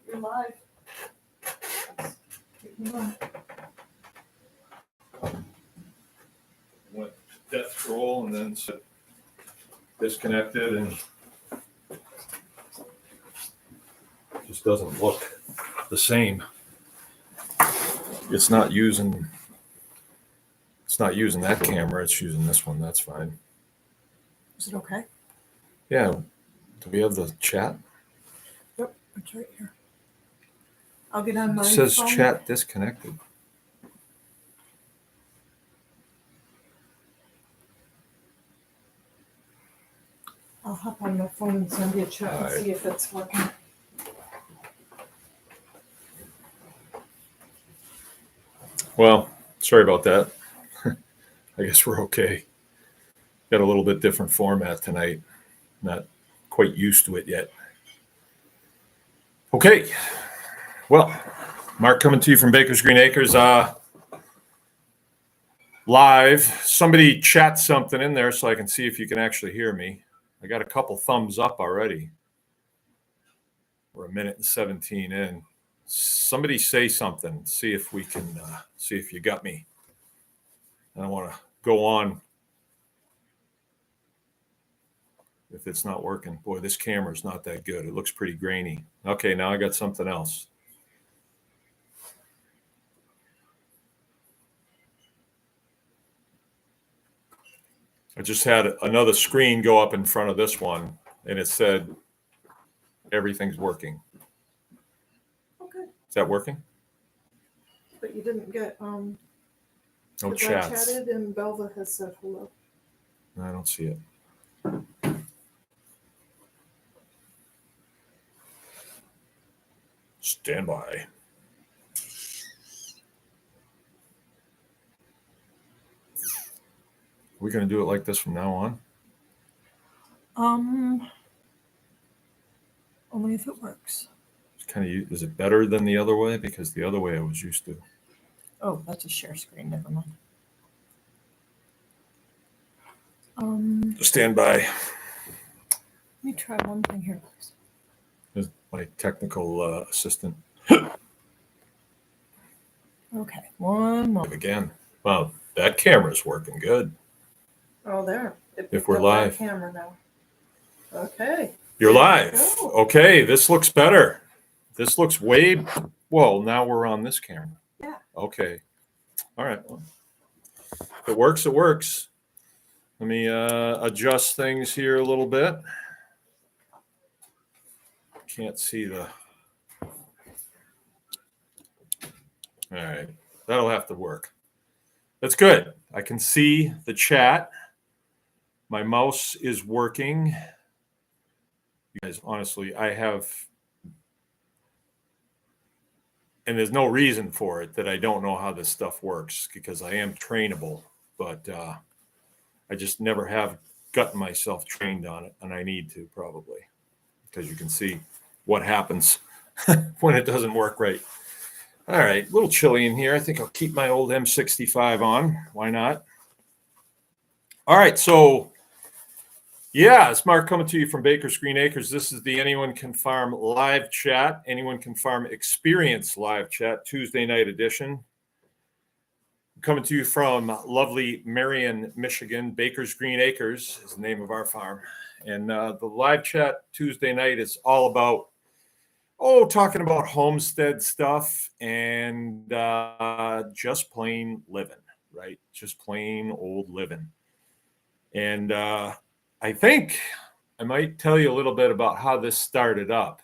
You're live. Went death scroll and then disconnected, and just doesn't look the same. It's not using that camera. It's using this one. That's fine. Is it okay? Yeah. Do we have the chat? Yep, it's right here. I'll get on my It says phone. chat disconnected. I'll hop on my phone and send you a chat and Alright. see if it's working. Well, sorry about that. I guess we're okay. Got a little bit different format tonight. Not quite used to it yet. Okay. Well, Mark coming to you from Baker's Green Acres. Live. Somebody chat something in there so I can see if you can actually hear me. I got a couple thumbs up already. We're a minute and 17 in. Somebody say something. See if we can see if you got me. I don't want to go on if it's not working. Boy, this camera's not that good. It looks pretty grainy. Okay, now I got something else. I just had another screen go up in front of this one, and it said everything's working. Okay, Is that working? but you didn't get No 'cause I chats. chatted and Belva has said hello. I don't see it. Stand by. Are we going to do it like this from now on? Only if it works. It's kind of. Is it better than the other way? Because the other way I was used to. Oh, that's a share screen. Never mind. Stand by. Let me try one thing here, please. As my technical assistant Okay, one moment. again. Wow, that camera's working good. Oh, there. It If picked we're up live. that camera now. Okay. You're There live. we go. Okay, this looks better. This looks way. Well, now we're on this camera. Yeah. Okay. All right. Well, if it works, it works. Let me adjust things here a little bit. Can't see the. All right. That'll have to work. That's good. I can see the chat. My mouse is working. You guys, honestly, I have, and there's no reason for it that I don't know how this stuff works because I am trainable, but I just never have gotten myself trained on it, and I need to probably because you can see what happens when it doesn't work right. All right, a little chilly in here. I think I'll keep my old M65 on. Why not? All right, so yeah, it's Mark coming to you from Baker's Green Acres. This is the Anyone Can Farm live chat, Anyone Can Farm Experience live chat, Tuesday night edition. Coming to you from lovely Marion, Michigan. Baker's Green Acres is the name of our farm. And the live chat Tuesday night is all about, talking about homestead stuff and just plain living, right? Just plain old living. And I think I might tell you a little bit about how this started up.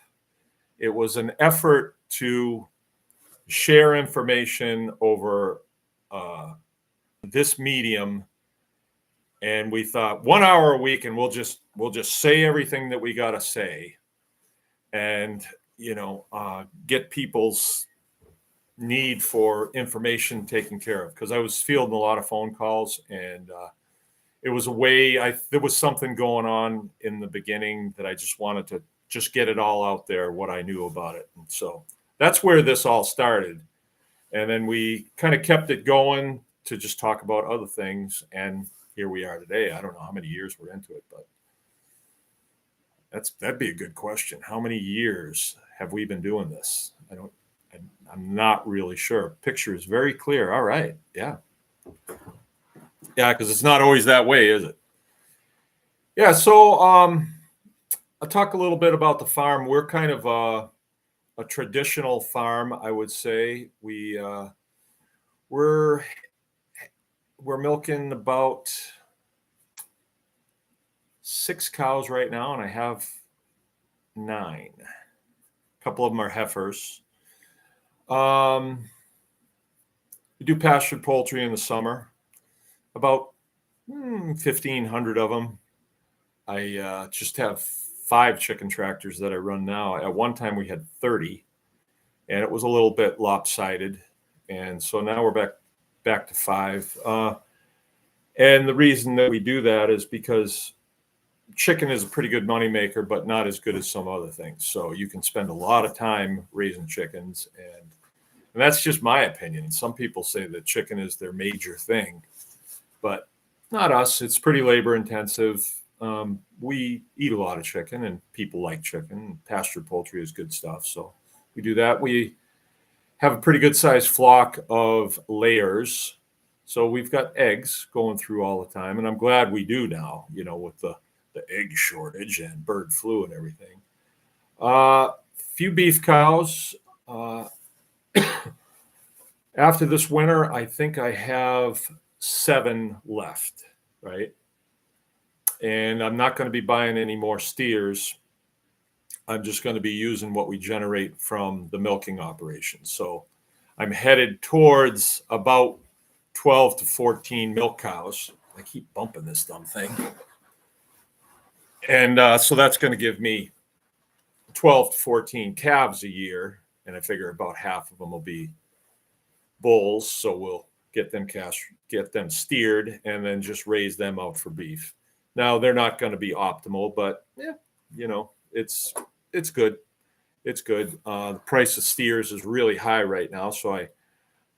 It was an effort to share information over this medium, and we thought 1 hour a week, and we'll just say everything that we got to say, and get people's need for information taken care of. Because I was fielding a lot of phone calls, and it was a way. There was something going on in the beginning that I just wanted to just get it all out there, what I knew about it, and so that's where this all started. And then we kind of kept it going to just talk about other things. And here we are today. I don't know how many years we're into it, but That'd be a good question. How many years have we been doing this? I'm not really sure. Picture is very clear. All right. Yeah. Yeah, because it's not always that way, is it? Yeah. So I'll talk a little bit about the farm. We're kind of a traditional farm, I would say. We're milking about 6 cows right now, and I have 9. A couple of them are heifers. We do pastured poultry in the summer, about 1,500 of them. I just have 5 chicken tractors that I run now. At one time we had 30, and it was a little bit lopsided, and so now we're back to 5. And the reason that we do that is because chicken is a pretty good moneymaker, but not as good as some other things. So you can spend a lot of time raising chickens, and that's just my opinion. Some people say that chicken is their major thing, but not us. It's pretty labor intensive. We eat a lot of chicken, and people like chicken. Pastured poultry is good stuff, so we do that. We have a pretty good sized flock of layers, so we've got eggs going through all the time, and I'm glad we do now, with the egg shortage and bird flu and everything. Few beef cows. After this winter, I think I have 7 left, right? And I'm not going to be buying any more steers. I'm just going to be using what we generate from the milking operation. So I'm headed towards about 12 to 14 milk cows. I keep bumping this dumb thing. And so that's going to give me 12 to 14 calves a year. And I figure about half of them will be bulls. So we'll get them steered and then just raise them out for beef. Now they're not going to be optimal, but it's good. It's good. The price of steers is really high right now. So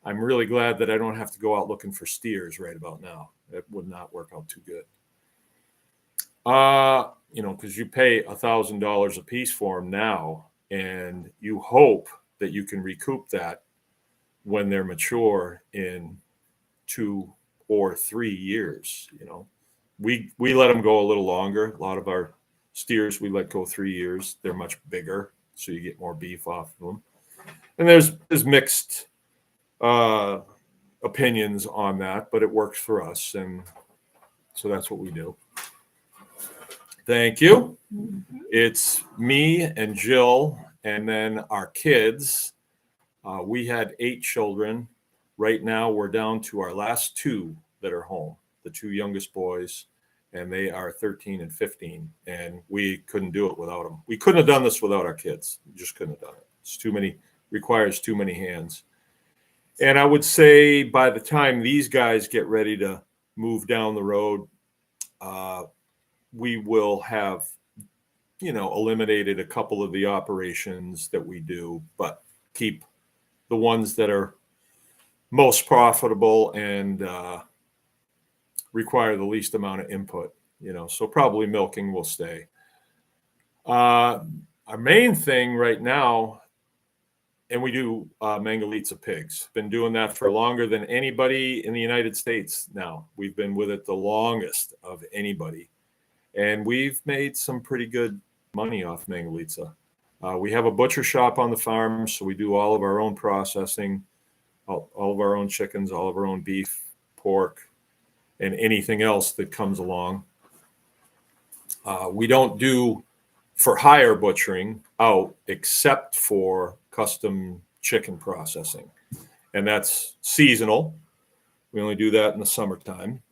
I'm really glad that I don't have to go out looking for steers right about now. It would not work out too good. Because you pay $1,000 a piece for them now, and you hope that you can recoup that when they're mature in 2 or 3 years. We let them go a little longer. A lot of our steers we let go 3 years. They're much bigger, so you get more beef off of them. And there's mixed opinions on that, but it works for us, and so that's what we do. Thank you. Mm-hmm. It's me and Jill, and then our kids. We had 8 children. Right now, we're down to our last 2 that are home, the 2 youngest boys, and they are 13 and 15, and we couldn't do it without them. We couldn't have done this without our kids. We just couldn't have done it. It's requires too many hands. And I would say by the time these guys get ready to move down the road, we will have, eliminated a couple of the operations that we do, but keep the ones that are most profitable and require the least amount of input, so probably milking will stay. Our main thing right now, and we do Mangalitsa pigs. Been doing that for longer than anybody in the United States now. We've been with it the longest of anybody. And we've made some pretty good money off Mangalitsa. We have a butcher shop on the farm, so we do all of our own processing, all of our own chickens, all of our own beef, pork, and anything else that comes along. We don't do for hire butchering out except for custom chicken processing, and that's seasonal. We only do that in the summertime.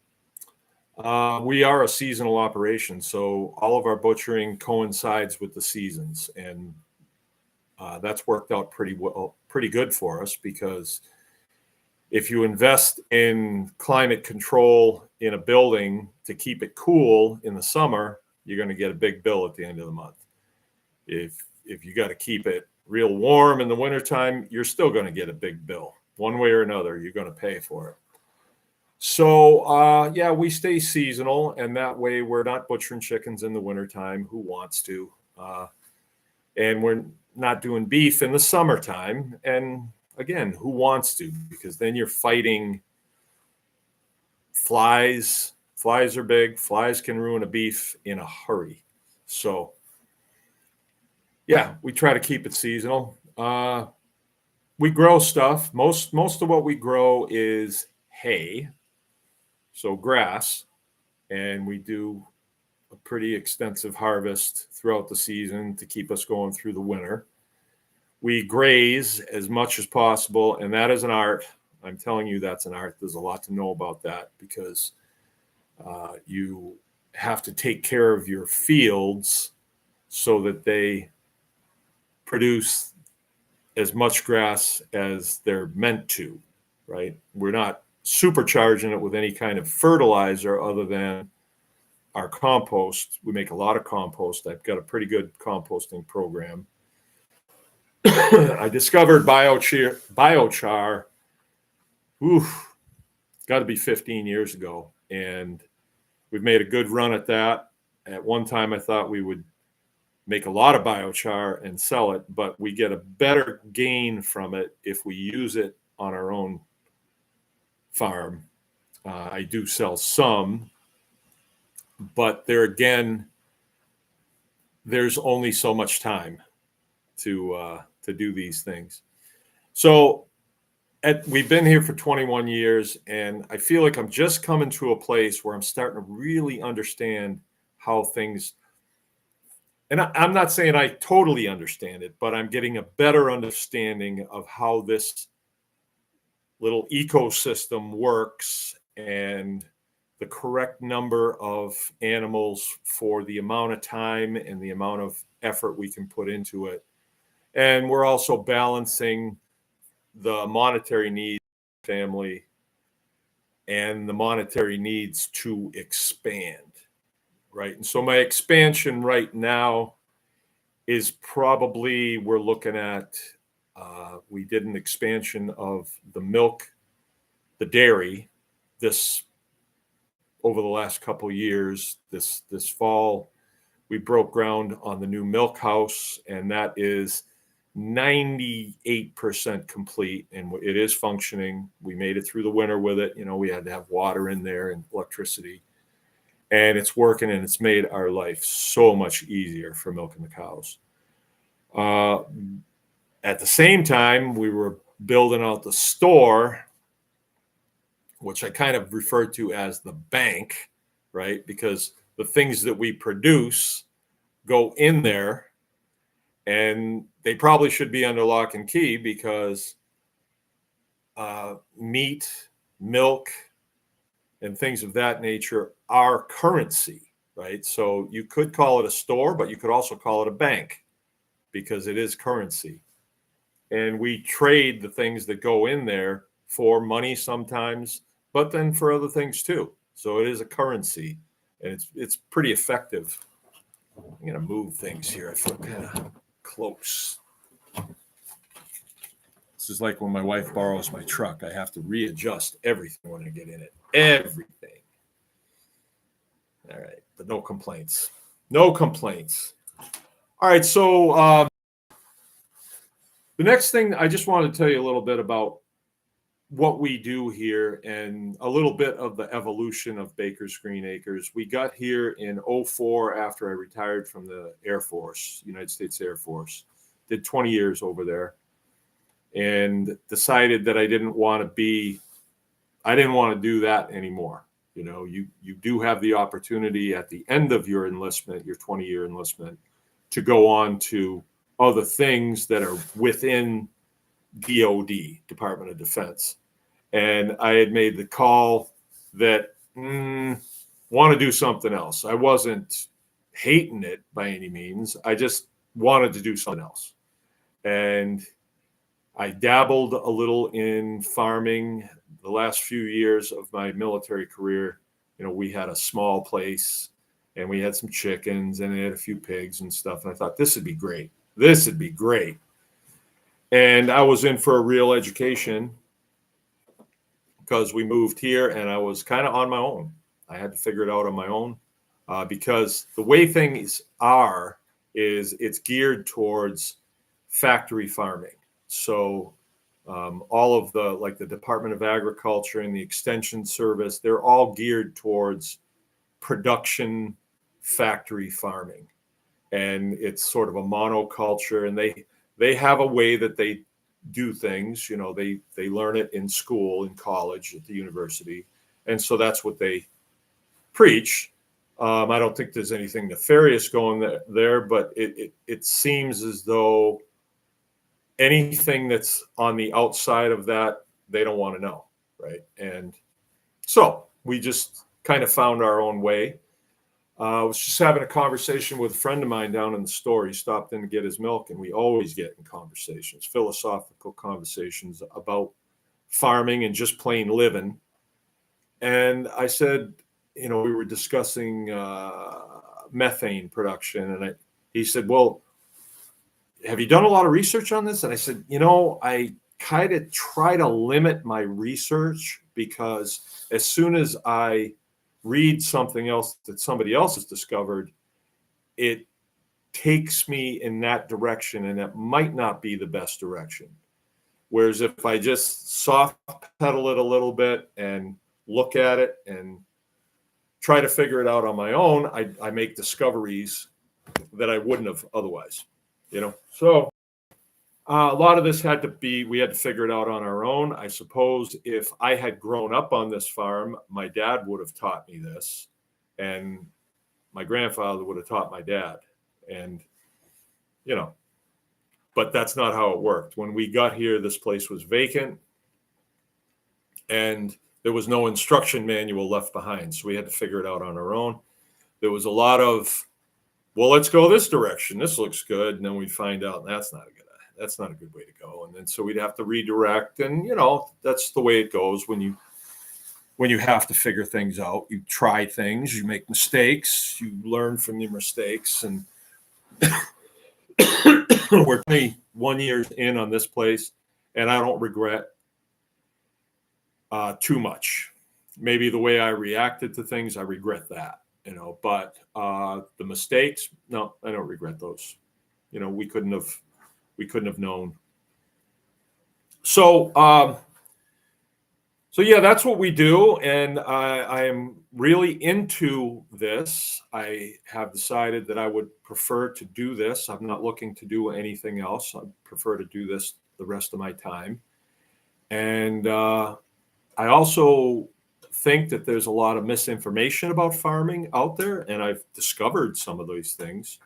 We are a seasonal operation, so all of our butchering coincides with the seasons, and that's worked out pretty good for us, because if you invest in climate control in a building to keep it cool in the summer, you're going to get a big bill at the end of the month. If you got to keep it real warm in the wintertime, you're still going to get a big bill. One way or another, you're going to pay for it. So, yeah, we stay seasonal, and that way we're not butchering chickens in the wintertime. Who wants to? And we're not doing beef in the summertime. And again, who wants to? Because then you're fighting flies. Flies are big. Flies can ruin a beef in a hurry. So, yeah, we try to keep it seasonal. We grow stuff. Most of what we grow is hay, so grass, and we do a pretty extensive harvest throughout the season to keep us going through the winter. We graze as much as possible, and that is an art. I'm telling you, that's an art. There's a lot to know about that because you have to take care of your fields so that they produce as much grass as they're meant to, right? We're not supercharging it with any kind of fertilizer other than our compost. We make a lot of compost. I've got a pretty good composting program. I discovered biochar, got to be 15 years ago. And we've made a good run at that. At one time, I thought we would make a lot of biochar and sell it, but we get a better gain from it if we use it on our own farm. I do sell some, but there again, there's only so much time to do these things. So we've been here for 21 years, and I feel like I'm just coming to a place where I'm starting to really understand how things. And I'm not saying I totally understand it, but I'm getting a better understanding of how this little ecosystem works and the correct number of animals for the amount of time and the amount of effort we can put into it. And we're also balancing the monetary needs of the family and the monetary needs to expand. Right. And so my expansion right now is probably we're looking at, we did an expansion of the milk, the dairy this over the last couple of years. This fall, we broke ground on the new milk house, and that is 98% complete, and it is functioning. We made it through the winter with it. You know, we had to have water in there and electricity. And it's working, and it's made our life so much easier for milking the cows. At the same time, we were building out the store, which I kind of refer to as the bank, right? Because the things that we produce go in there, and they probably should be under lock and key because meat, milk, and things of that nature are currency, right? So you could call it a store, but you could also call it a bank because it is currency. And we trade the things that go in there for money sometimes, but then for other things too. So it is a currency, and it's pretty effective. I'm going to move things here. I feel kind of close. This is like when my wife borrows my truck. I have to readjust everything when I get in it. Everything. All right, but no complaints. No complaints. All right, so the next thing I just wanted to tell you a little bit about what we do here and a little bit of the evolution of Baker's Green Acres. We got here in 2004 after I retired from the Air Force, United States Air Force. Did 20 years over there and decided that I didn't want to do that anymore. You know, you do have the opportunity at the end of your enlistment, your 20-year enlistment, to go on to other things that are within DOD, Department of Defense. And I had made the call that want to do something else. I wasn't hating it by any means. I just wanted to do something else. And I dabbled a little in farming the last few years of my military career. You know, we had a small place and we had some chickens and they had a few pigs and stuff. And I thought, this would be great. This would be great. And I was in for a real education. because we moved here and I was kind of on my own. I had to figure it out on my own because the way things are is it's geared towards factory farming. So all of the, like the Department of Agriculture and the Extension Service, they're all geared towards production factory farming. And it's sort of a monoculture, and they have a way that they do things. You know, they learn it in school, in college, at the university, and so that's what they preach. I don't think there's anything nefarious going there, but it seems as though anything that's on the outside of that, they don't want to know, right? And so we just kind of found our own way. I was just having a conversation with a friend of mine down in the store. He stopped in to get his milk, and we always get in conversations, philosophical conversations about farming and just plain living. And I said, you know, we were discussing methane production, and he said, well, have you done a lot of research on this? And I said, you know, I kind of try to limit my research, because as soon as I read something else that somebody else has discovered, it takes me in that direction, and it might not be the best direction. Whereas if I just soft pedal it a little bit and look at it and try to figure it out on my own, I make discoveries that I wouldn't have otherwise, you know? So a lot of this we had to figure it out on our own. I suppose if I had grown up on this farm, my dad would have taught me this, and my grandfather would have taught my dad. And, you know, but that's not how it worked. When we got here, this place was vacant, and there was no instruction manual left behind. So we had to figure it out on our own. There was a lot of, well, let's go this direction. This looks good. And then we find out that's not a good way to go. And then so we'd have to redirect. And, you know, that's the way it goes when you have to figure things out. You try things, you make mistakes, you learn from your mistakes. And we're 21 years in on this place, and I don't regret too much. Maybe the way I reacted to things, I regret that, you know, but the mistakes, no, I don't regret those. You know, we couldn't have known. So yeah, that's what we do. And I am really into this. I have decided that I would prefer to do this. I'm not looking to do anything else. I prefer to do this the rest of my time. And I also think that there's a lot of misinformation about farming out there, and I've discovered some of those things.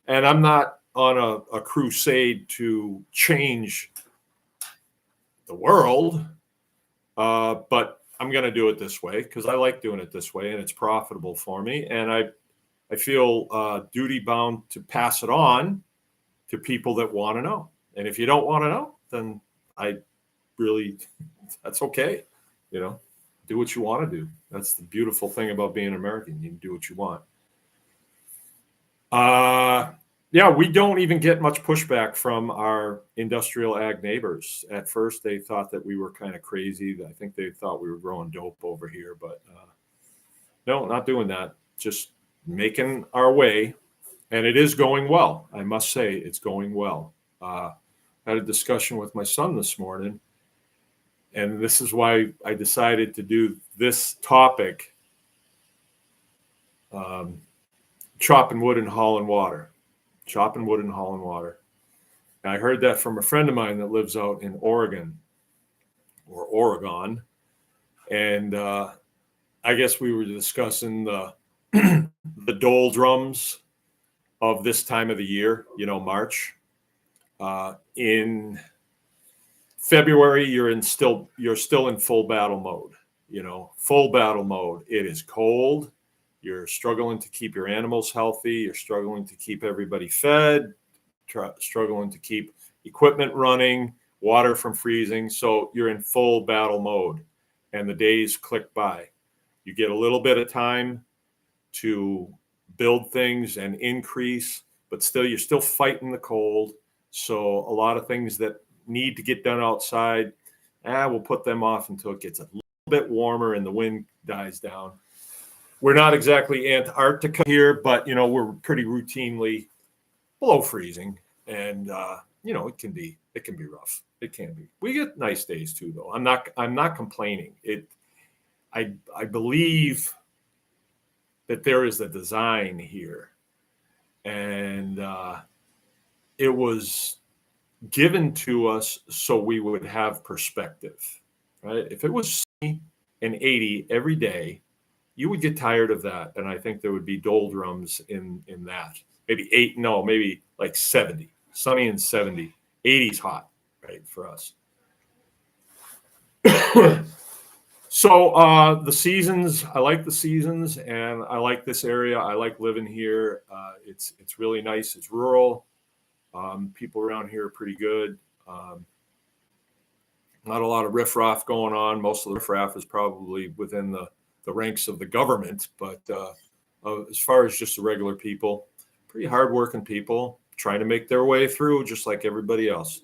And I'm not on a crusade to change the world, but I'm going to do it this way because I like doing it this way, and it's profitable for me. And I feel duty bound to pass it on to people that want to know. And if you don't want to know, then that's okay. You know, do what you want to do. That's the beautiful thing about being American. You can do what you want. Yeah, we don't even get much pushback from our industrial ag neighbors. At first, they thought that we were kind of crazy. I think they thought we were growing dope over here, but no, not doing that. Just making our way, and it is going well. I must say, it's going well. I had a discussion with my son this morning, and this is why I decided to do this topic, chopping wood and hauling water. Chopping wood and hauling water. And I heard that from a friend of mine that lives out in Oregon. And I guess we were discussing the the doldrums of this time of the year, you know, March. In February, you're still in full battle mode, you know, full battle mode. It is cold. You're struggling to keep your animals healthy. You're struggling to keep everybody fed, struggling to keep equipment running, water from freezing. So you're in full battle mode, and the days click by. You get a little bit of time to build things and increase, but still, you're still fighting the cold. So a lot of things that need to get done outside, we'll put them off until it gets a bit warmer and the wind dies down. We're not exactly Antarctica here, but we're pretty routinely below freezing, and it can be rough. It can be. We get nice days too, though. I'm not complaining. I believe that there is a design here, and it was given to us so we would have perspective, right? If it was sunny and 80 every day, you would get tired of that, and I think there would be doldrums in that. Maybe like 70, sunny and 70. 80's hot, right, for us. So the seasons, I like the seasons, and I like this area. I like living here. It's really nice. It's rural. People around here are pretty good. Not a lot of riffraff going on. Most of the riffraff is probably within the ranks of the government, but as far as just the regular people, pretty hardworking people trying to make their way through just like everybody else.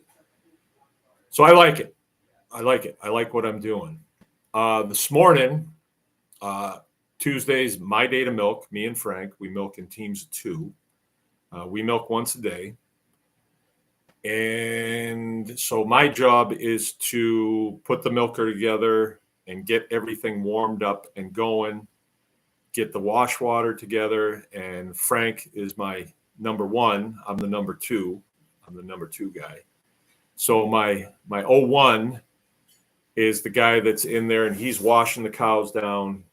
So I like it. I like what I'm doing. This morning, Tuesday's my day to milk. Me and Frank, we milk in teams of 2. We milk once a day. And so my job is to put the milker together and get everything warmed up and going, get the wash water together. And Frank is my number 1. I'm the number 2. I'm the number 2 guy. So my 01 is the guy that's in there, and he's washing the cows down.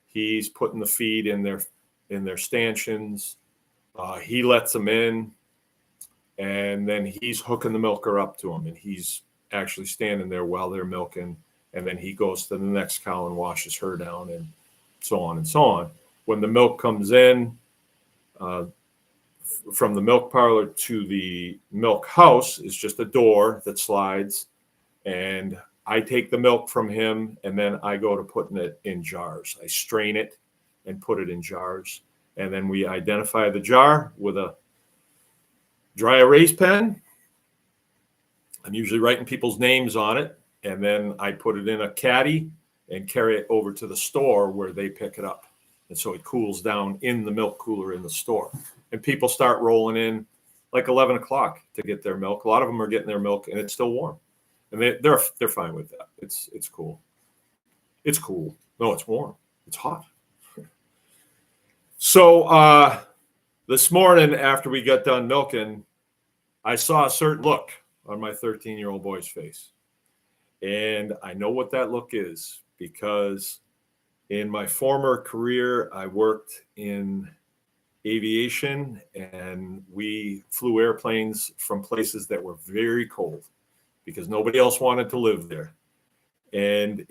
He's putting the feed in their stanchions. He lets them in, and then he's hooking the milker up to them, and he's actually standing there while they're milking. And then he goes to the next cow and washes her down, and so on and so on. When the milk comes in from the milk parlor to the milk house is just a door that slides, and I take the milk from him, and then I go to putting it in jars. I strain it and put it in jars, and then we identify the jar with a dry erase pen. I'm usually writing people's names on it, and then I put it in a caddy and carry it over to the store where they pick it up. And so it cools down in the milk cooler in the store. And people start rolling in like 11 o'clock to get their milk. A lot of them are getting their milk, and it's still warm. And they're fine with that. It's cool. It's cool. No, it's warm. It's hot. So this morning after we got done milking, I saw a certain look on my 13-year-old boy's face. And I know what that look is because in my former career, I worked in aviation, and we flew airplanes from places that were very cold because nobody else wanted to live there. And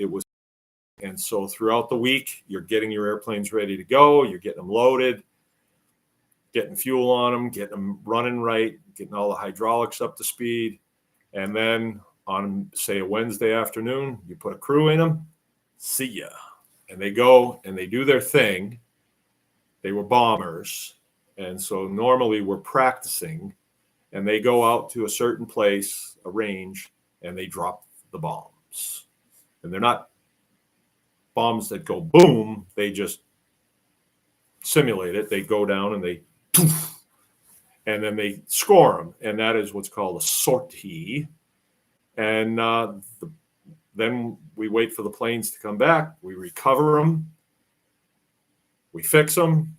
so throughout the week, you're getting your airplanes ready to go. You're getting them loaded, getting fuel on them, getting them running right, getting all the hydraulics up to speed. And then on, say, a Wednesday afternoon, you put a crew in them, see ya. And they go and they do their thing. They were bombers. And so normally we're practicing, and they go out to a certain place, a range, and they drop the bombs. And they're not bombs that go boom. They just simulate it. They go down and they poof, and then they score them. And that is what's called a sortie. And then we wait for the planes to come back. We recover them. We fix them,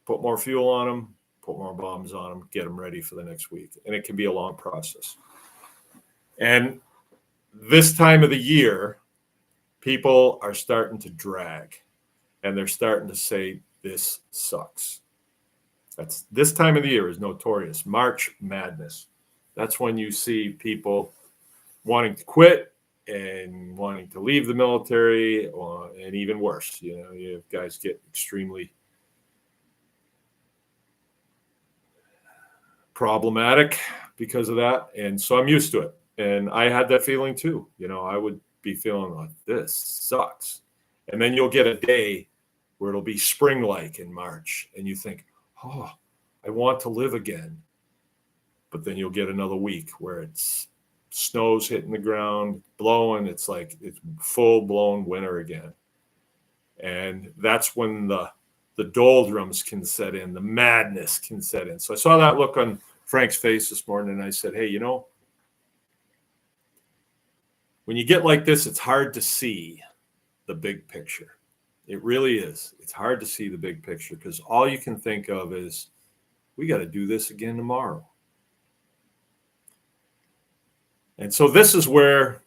put more fuel on them, put more bombs on them, get them ready for the next week. And it can be a long process. And this time of the year, people are starting to drag, and they're starting to say, this sucks. This time of the year is notorious. March Madness. That's when you see people wanting to quit and wanting to leave the military, and even worse, you have guys get extremely problematic because of that. And so I'm used to it. And I had that feeling too. I would be feeling like, this sucks. And then you'll get a day where it'll be spring-like in March, and you think, oh, I want to live again. But then you'll get another week where it's snow's hitting the ground, blowing. It's like it's full blown winter again. And that's when the doldrums can set in, the madness can set in. So I saw that look on Frank's face this morning, and I said, hey, you know, when you get like this, it's hard to see the big picture. It really is. It's hard to see the big picture because all you can think of is, we got to do this again tomorrow. And so this is where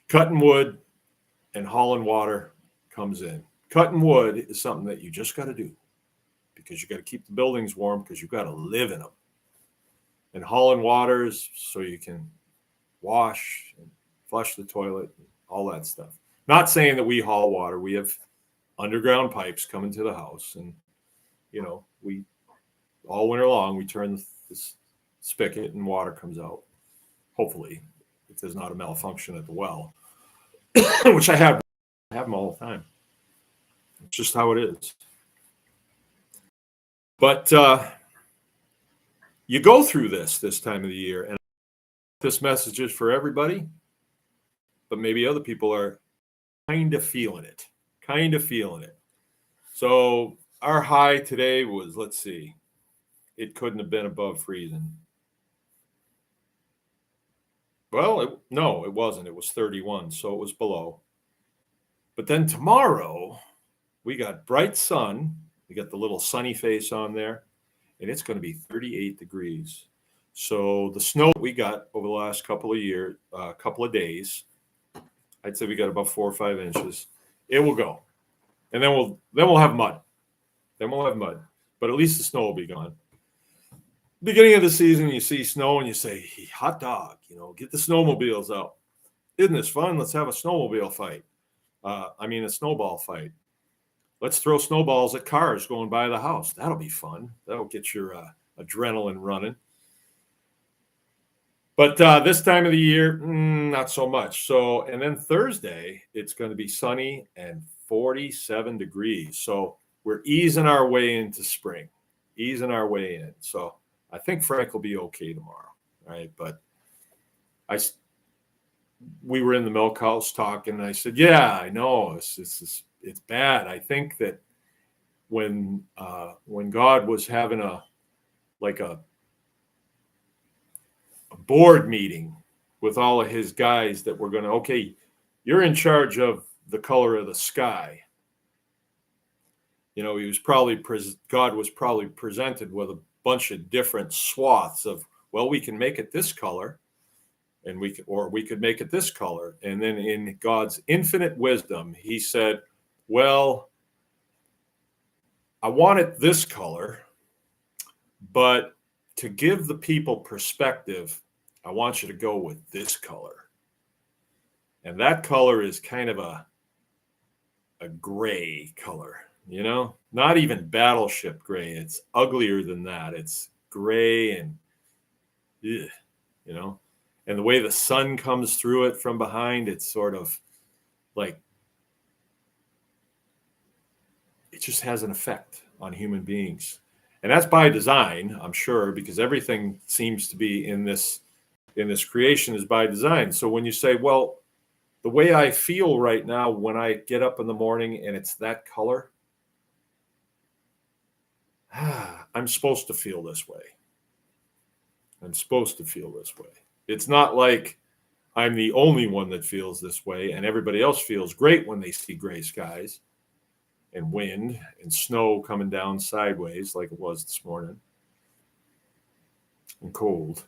cutting wood and hauling water comes in. Cutting wood is something that you just got to do because you got to keep the buildings warm because you've got to live in them. And hauling water is so you can wash and flush the toilet, and all that stuff. Not saying that we haul water. We have underground pipes coming to the house, and you know, we all winter long we turn this spigot and water comes out. Hopefully, if there's not a malfunction at the well, which I have them all the time. It's just how it is. But you go through this time of the year, and this message is for everybody, but maybe other people are kind of feeling it. So our high today was, let's see, it couldn't have been above freezing. Well, no, it wasn't. It was 31, so it was below. But then tomorrow, we got bright sun. We got the little sunny face on there, and it's going to be 38 degrees. So the snow we got over the last couple of days, I'd say we got about 4 or 5 inches. It will go, and then we'll have mud. But at least the snow will be gone. Beginning of the season, you see snow and you say, hey, hot dog, you know, get the snowmobiles out. Isn't this fun? Let's have a snowmobile fight. A snowball fight. Let's throw snowballs at cars going by the house. That'll be fun. That'll get your adrenaline running. But this time of the year, not so much. So, and then Thursday, it's going to be sunny and 47 degrees. So we're easing our way into spring, So I think Frank will be okay tomorrow, right? But we were in the milk house talking, and I said, yeah, I know it's bad. I think that when God was having a board meeting with all of his guys that were going to, okay, you're in charge of the color of the sky. You know, God was probably presented with a bunch of different swaths of, well, we can make it this color, and we could make it this color. And then in God's infinite wisdom, he said, well, I want it this color, but to give the people perspective, I want you to go with this color. And that color is kind of a gray color, you know, not even battleship gray. It's uglier than that. It's gray and, you know, and the way the sun comes through it from behind, it's sort of like, it just has an effect on human beings. And that's by design, I'm sure, because everything seems to be in this creation is by design. So when you say, well, the way I feel right now when I get up in the morning and it's that color, I'm supposed to feel this way. It's not like I'm the only one that feels this way and everybody else feels great when they see gray skies and wind and snow coming down sideways like it was this morning and cold.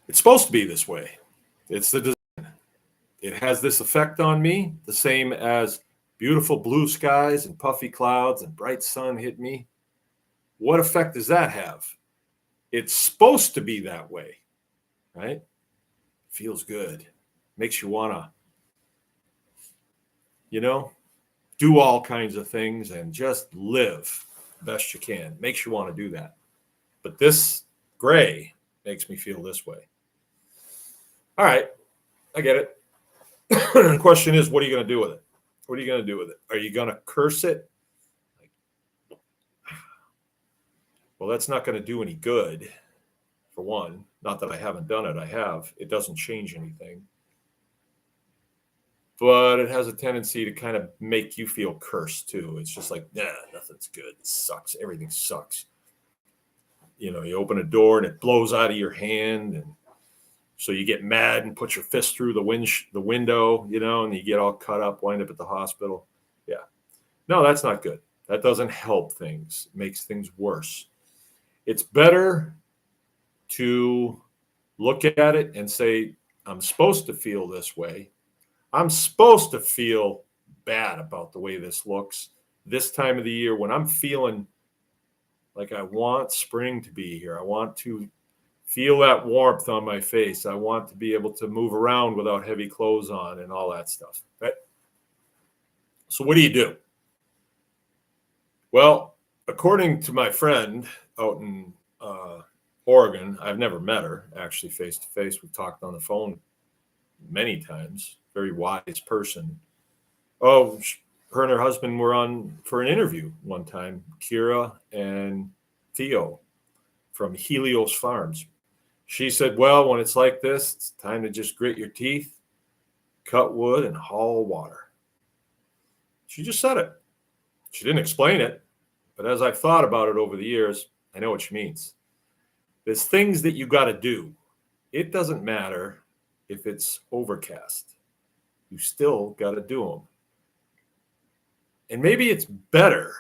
It's supposed to be this way. It's the design. It has this effect on me, the same as beautiful blue skies and puffy clouds and bright sun hit me. What effect does that have? It's supposed to be that way, right? Feels good. Makes you want to, you know, do all kinds of things and just live best you can. Makes you want to do that. But this gray makes me feel this way. All right, I get it. The question is, what are you going to do with it? Are you going to curse it? Well, that's not going to do any good. for one. Not that I haven't done it, I have. It doesn't change anything. But it has a tendency to kind of make you feel cursed too. It's just like, nah, nothing's good. It sucks. Everything sucks. You know, you open a door and it blows out of your hand, and so you get mad and put your fist through the window, you know, and you get all cut up, wind up at the hospital. Yeah. No, that's not good. That doesn't help things. It makes things worse. It's better to look at it and say, I'm supposed to feel this way. I'm supposed to feel bad about the way this looks this time of the year when I'm feeling like I want spring to be here. I want to feel that warmth on my face. I want to be able to move around without heavy clothes on and all that stuff. Right? So what do? Well, according to my friend out in Oregon, I've never met her actually face to face. We've talked on the phone many times. Very wise person. Oh, her and her husband were on for an interview one time, Kira and Theo from Helios Farms. She said, well, when it's like this, it's time to just grit your teeth, cut wood, and haul water. She just said it. She didn't explain it, but as I've thought about it over the years, I know what she means. There's things that you got to do. It doesn't matter if it's overcast. You still got to do them. And maybe it's better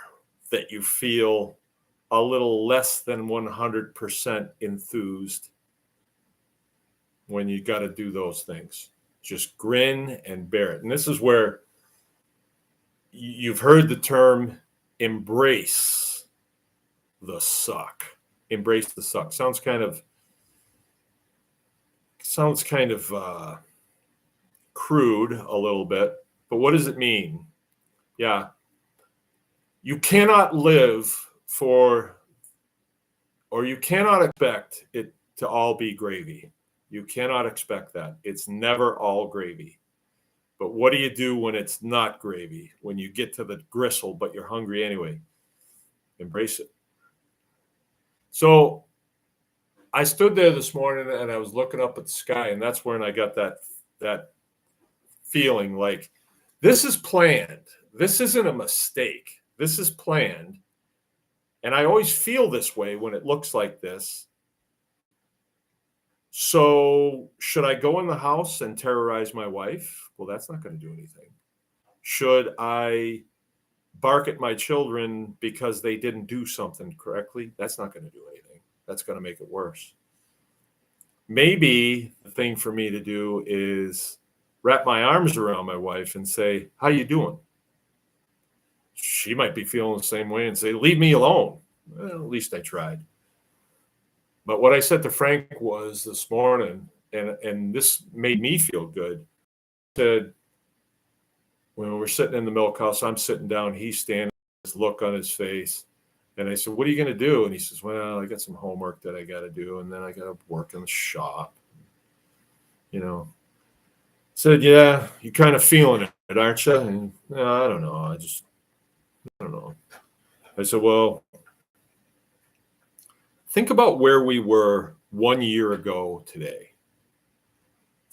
that you feel a little less than 100% enthused when you got to do those things. Just grin and bear it. And this is where you've heard the term embrace the suck. Embrace the suck. Sounds kind of crude a little bit, but what does it mean? Yeah. You cannot live you cannot expect it to all be gravy. You cannot expect that. It's never all gravy. But what do you do when it's not gravy? When you get to the gristle, but you're hungry anyway? Embrace it. So I stood there this morning and I was looking up at the sky, and that's when I got that feeling like this is planned. This isn't a mistake. This is planned. And I always feel this way when it looks like this. So should I go in the house and terrorize my wife? Well, that's not going to do anything. Should I bark at my children because they didn't do something correctly? That's not going to do anything. That's going to make it worse. Maybe the thing for me to do is wrap my arms around my wife and say, how you doing? She might be feeling the same way and say, leave me alone. Well, at least I tried. But what I said to Frank was this morning, and this made me feel good, said, when we're sitting in the milk house, I'm sitting down, he's standing, this look on his face. And I said, what are you going to do? And he says, well, I got some homework that I got to do. And then I got to work in the shop. You know, said, yeah, you're kind of feeling it, aren't you? And I don't know. I don't know. I said, well, think about where we were 1 year ago today.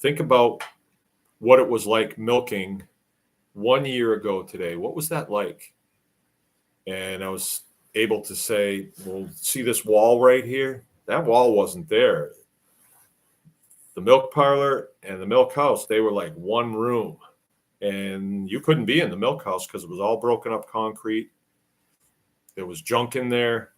Think about what it was like milking 1 year ago today. What was that like? And I was able to say, well, see this wall right here? That wall wasn't there. The milk parlor and the milk house, they were like one room. And you couldn't be in the milk house because it was all broken up concrete. There was junk in there.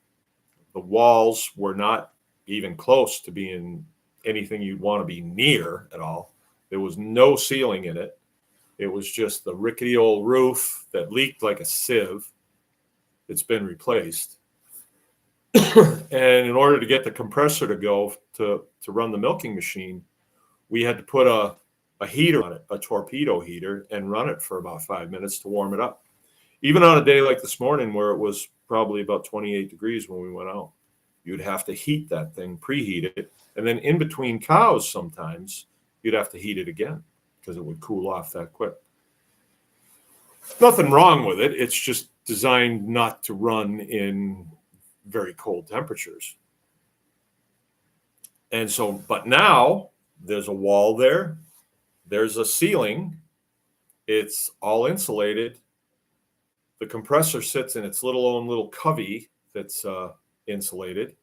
The walls were not even close to being anything you'd want to be near at all. There was no ceiling in it. It was just the rickety old roof that leaked like a sieve. It's been replaced. And in order to get the compressor to go to run the milking machine, we had to put a heater on it, a torpedo heater, and run it for about 5 minutes to warm it up. Even on a day like this morning where it was probably about 28 degrees when we went out, you'd have to heat that thing, preheat it. And then in between cows, sometimes you'd have to heat it again because it would cool off that quick. Nothing wrong with it. It's just designed not to run in very cold temperatures. And so, but now there's a wall there, there's a ceiling, it's all insulated. The compressor sits in its own little covey that's insulated.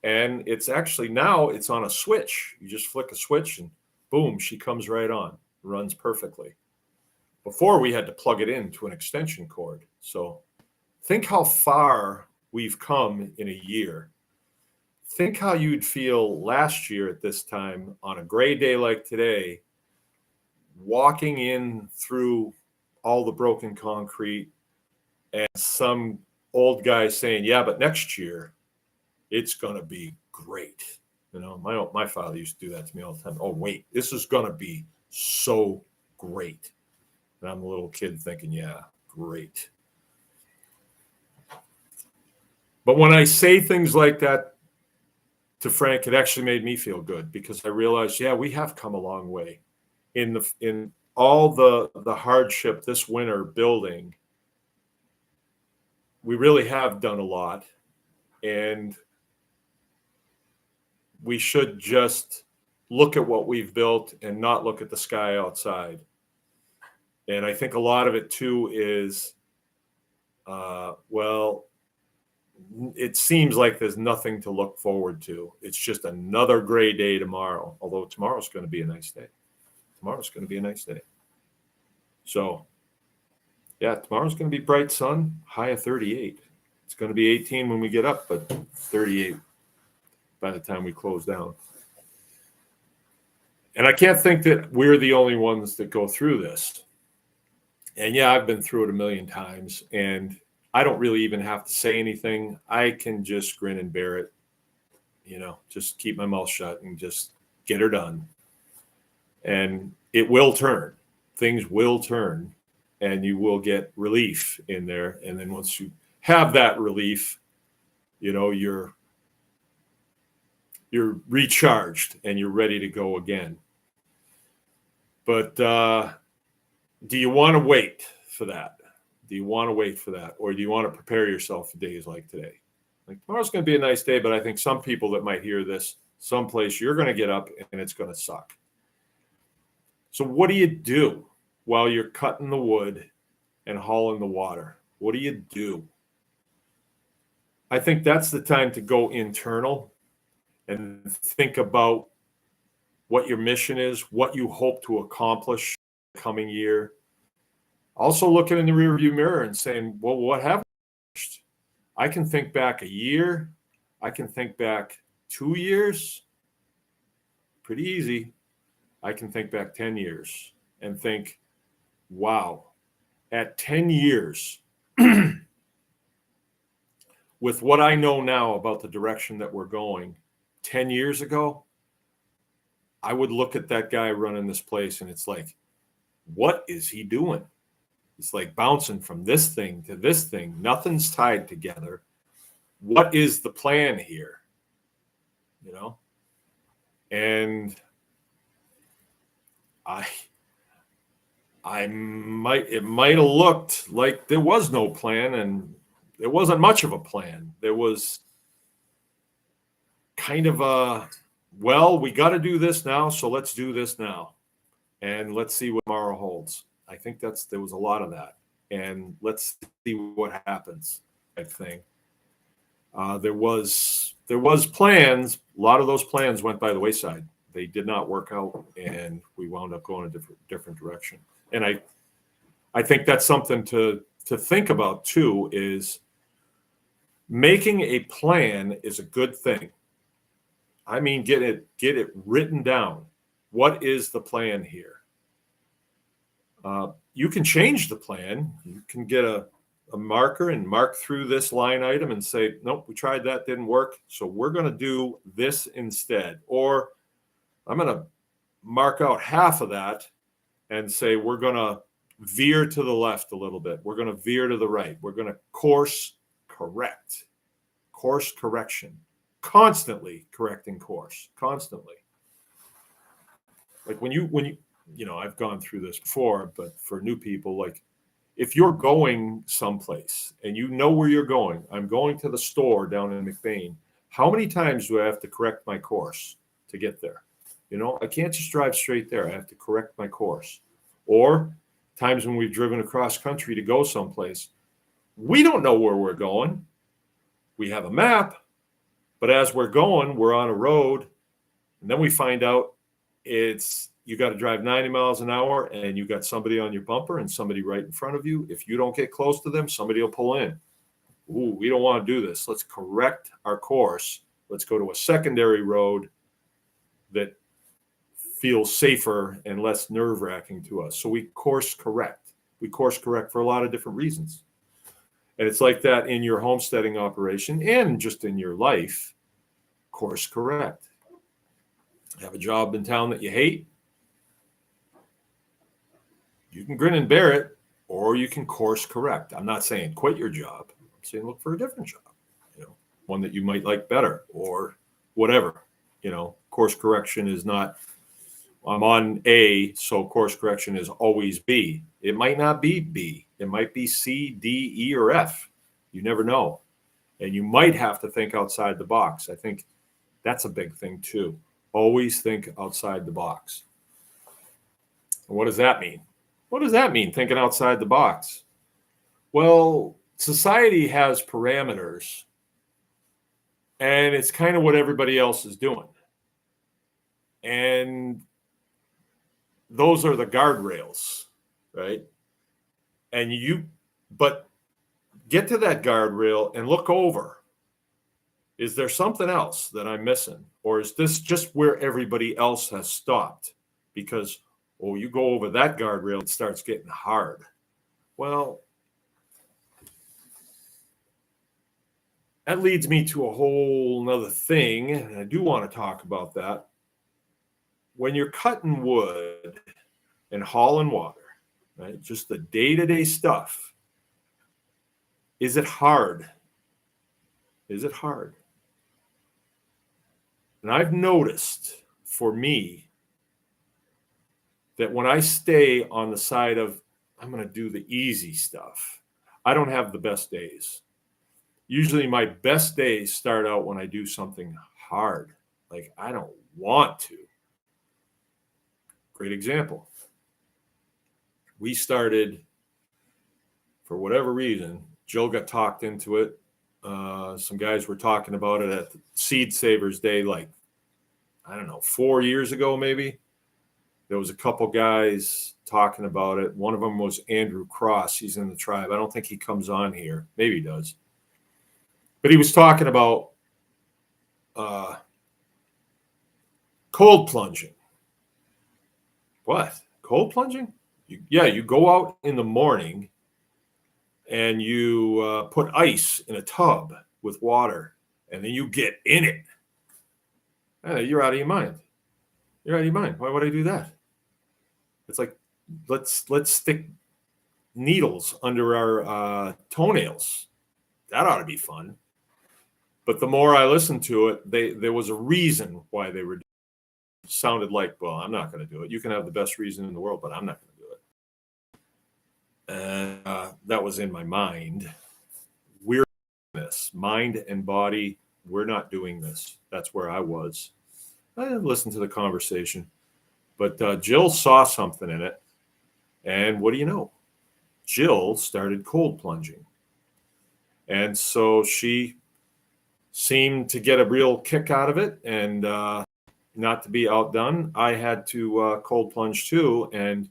And it's actually now it's on a switch. You just flick a switch and boom, she comes right on, runs perfectly. Before we had to plug it into an extension cord. So think how far we've come in a year. Think how you'd feel last year at this time on a gray day like today, walking in through all the broken concrete and some old guy saying, yeah, but next year it's going to be great. You know, my father used to do that to me all the time. Oh, wait, this is going to be so great. And I'm a little kid thinking, yeah, great. But when I say things like that to Frank, it actually made me feel good because I realized, yeah, we have come a long way in all the hardship this winter building. We really have done a lot, and we should just look at what we've built and not look at the sky outside. And I think a lot of it too is, well, it seems like there's nothing to look forward to. It's just another gray day tomorrow, although tomorrow's going to be a nice day. Tomorrow's going to be a nice day. So, yeah, tomorrow's going to be bright sun, high of 38. It's going to be 18 when we get up, but 38 by the time we close down. And I can't think that we're the only ones that go through this. And yeah, I've been through it a million times, and I don't really even have to say anything. I can just grin and bear it, you know, just keep my mouth shut and just get her done. And it will turn. Things will turn, and you will get relief in there. And then once you have that relief, you know, you're recharged and you're ready to go again. But do you want to wait for that? Do you want to wait for that? Or do you want to prepare yourself for days like today? Like tomorrow's going to be a nice day, but I think some people that might hear this, someplace you're going to get up and it's going to suck. So what do you do while you're cutting the wood and hauling the water? What do you do? I think that's the time to go internal and think about what your mission is, what you hope to accomplish the coming year. Also looking in the rearview mirror and saying, well, what have I accomplished? I can think back a year. I can think back 2 years. Pretty easy. I can think back 10 years and think, wow, at 10 years, with what I know now about the direction that we're going, 10 years ago, I would look at that guy running this place and it's like, what is he doing? It's like bouncing from this thing to this thing. Nothing's tied together. What is the plan here? You know? And it might have looked like there was no plan, and there wasn't much of a plan. There was kind of a, well, we got to do this now, so let's do this now. And let's see what tomorrow holds. I think there was a lot of that. And let's see what happens, type thing. There was plans. A lot of those plans went by the wayside. They did not work out, and we wound up going a different direction. And I think that's something to think about too, is making a plan is a good thing. I mean, get it written down. What is the plan here? You can change the plan. You can get a marker and mark through this line item and say, nope, we tried that, didn't work. So we're going to do this instead. Or I'm going to mark out half of that and say, we're going to veer to the left a little bit. We're going to veer to the right. We're going to course correction, constantly correcting course, constantly. Like when you, I've gone through this before, but for new people, like if you're going someplace and you know where you're going, I'm going to the store down in McBain. How many times do I have to correct my course to get there. You know, I can't just drive straight there. I have to correct my course. Or times when we've driven across country to go someplace, we don't know where we're going. We have a map, but as we're going, we're on a road, and then we find out you got to drive 90 miles an hour, and you got somebody on your bumper and somebody right in front of you. If you don't get close to them, somebody will pull in. Ooh, we don't want to do this. Let's correct our course. Let's go to a secondary road that feels safer and less nerve-wracking to us. So we course correct. We course correct for a lot of different reasons. And it's like that in your homesteading operation and just in your life. Course correct. Have a job in town that you hate. You can grin and bear it, or you can course correct. I'm not saying quit your job. I'm saying look for a different job, one that you might like better or whatever. Course correction is not, I'm on A, so course correction is always B. It might not be B. It might be C, D, E, or F. You never know. And you might have to think outside the box. I think that's a big thing too. Always think outside the box. And what does that mean? What does that mean, thinking outside the box? Well, society has parameters, and it's kind of what everybody else is doing. And those are the guardrails, right? But get to that guardrail and look over. Is there something else that I'm missing? Or is this just where everybody else has stopped? Because, you go over that guardrail, it starts getting hard. Well, that leads me to a whole nother thing, and I do want to talk about that. When you're cutting wood and hauling water, right, just the day-to-day stuff, is it hard? Is it hard? And I've noticed for me that when I stay on the side of, I'm going to do the easy stuff, I don't have the best days. Usually my best days start out when I do something hard, like I don't want to. Great example. We started, for whatever reason, Jill got talked into it. Some guys were talking about it at Seed Savers Day, 4 years ago, maybe. There was a couple guys talking about it. One of them was Andrew Cross. He's in the tribe. I don't think he comes on here. Maybe he does. But he was talking about cold plunging. What? Cold plunging? You go out in the morning and you put ice in a tub with water, and then you get in it. You're out of your mind. You're out of your mind. Why would I do that? It's like, let's stick needles under our toenails. That ought to be fun. But the more I listened to it, there was a reason why they were doing it. It sounded like, well, I'm not going to do it. You can have the best reason in the world, but I'm not going to do it. And that was in my mind. We're doing this. Mind and body, we're not doing this. That's where I was. I listened to the conversation. But Jill saw something in it. And what do you know? Jill started cold plunging. And so she seemed to get a real kick out of it. And not to be outdone, I had to cold plunge too. And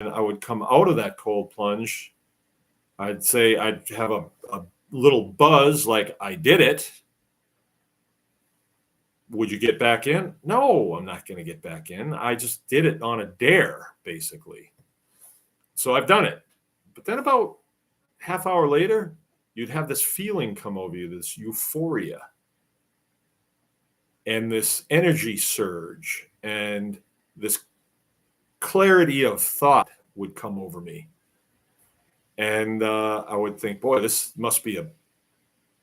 I would come out of that cold plunge. I'd say I'd have a little buzz like I did it. Would you get back in? No, I'm not going to get back in. I just did it on a dare, basically. So I've done it. But then about half hour later, you'd have this feeling come over you, this euphoria and this energy surge and this clarity of thought would come over me. And I would think, boy, this must be a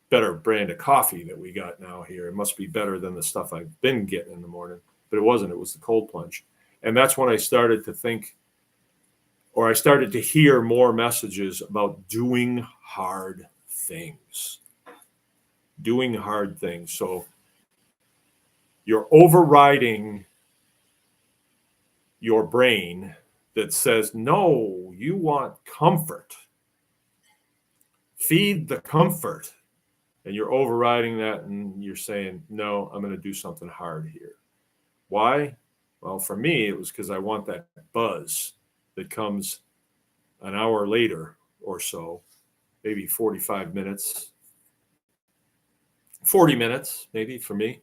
better brand of coffee that we got now here. It must be better than the stuff I've been getting in the morning. But it wasn't. It was the cold plunge. And that's when I started to think, or I started to hear more messages about doing hard things. Doing hard things. So you're overriding your brain that says, no, you want comfort. Feed the comfort. And you're overriding that and you're saying, no, I'm going to do something hard here. Why? Well, for me, it was because I want that buzz that comes an hour later or so, maybe 45 minutes, 40 minutes, maybe for me.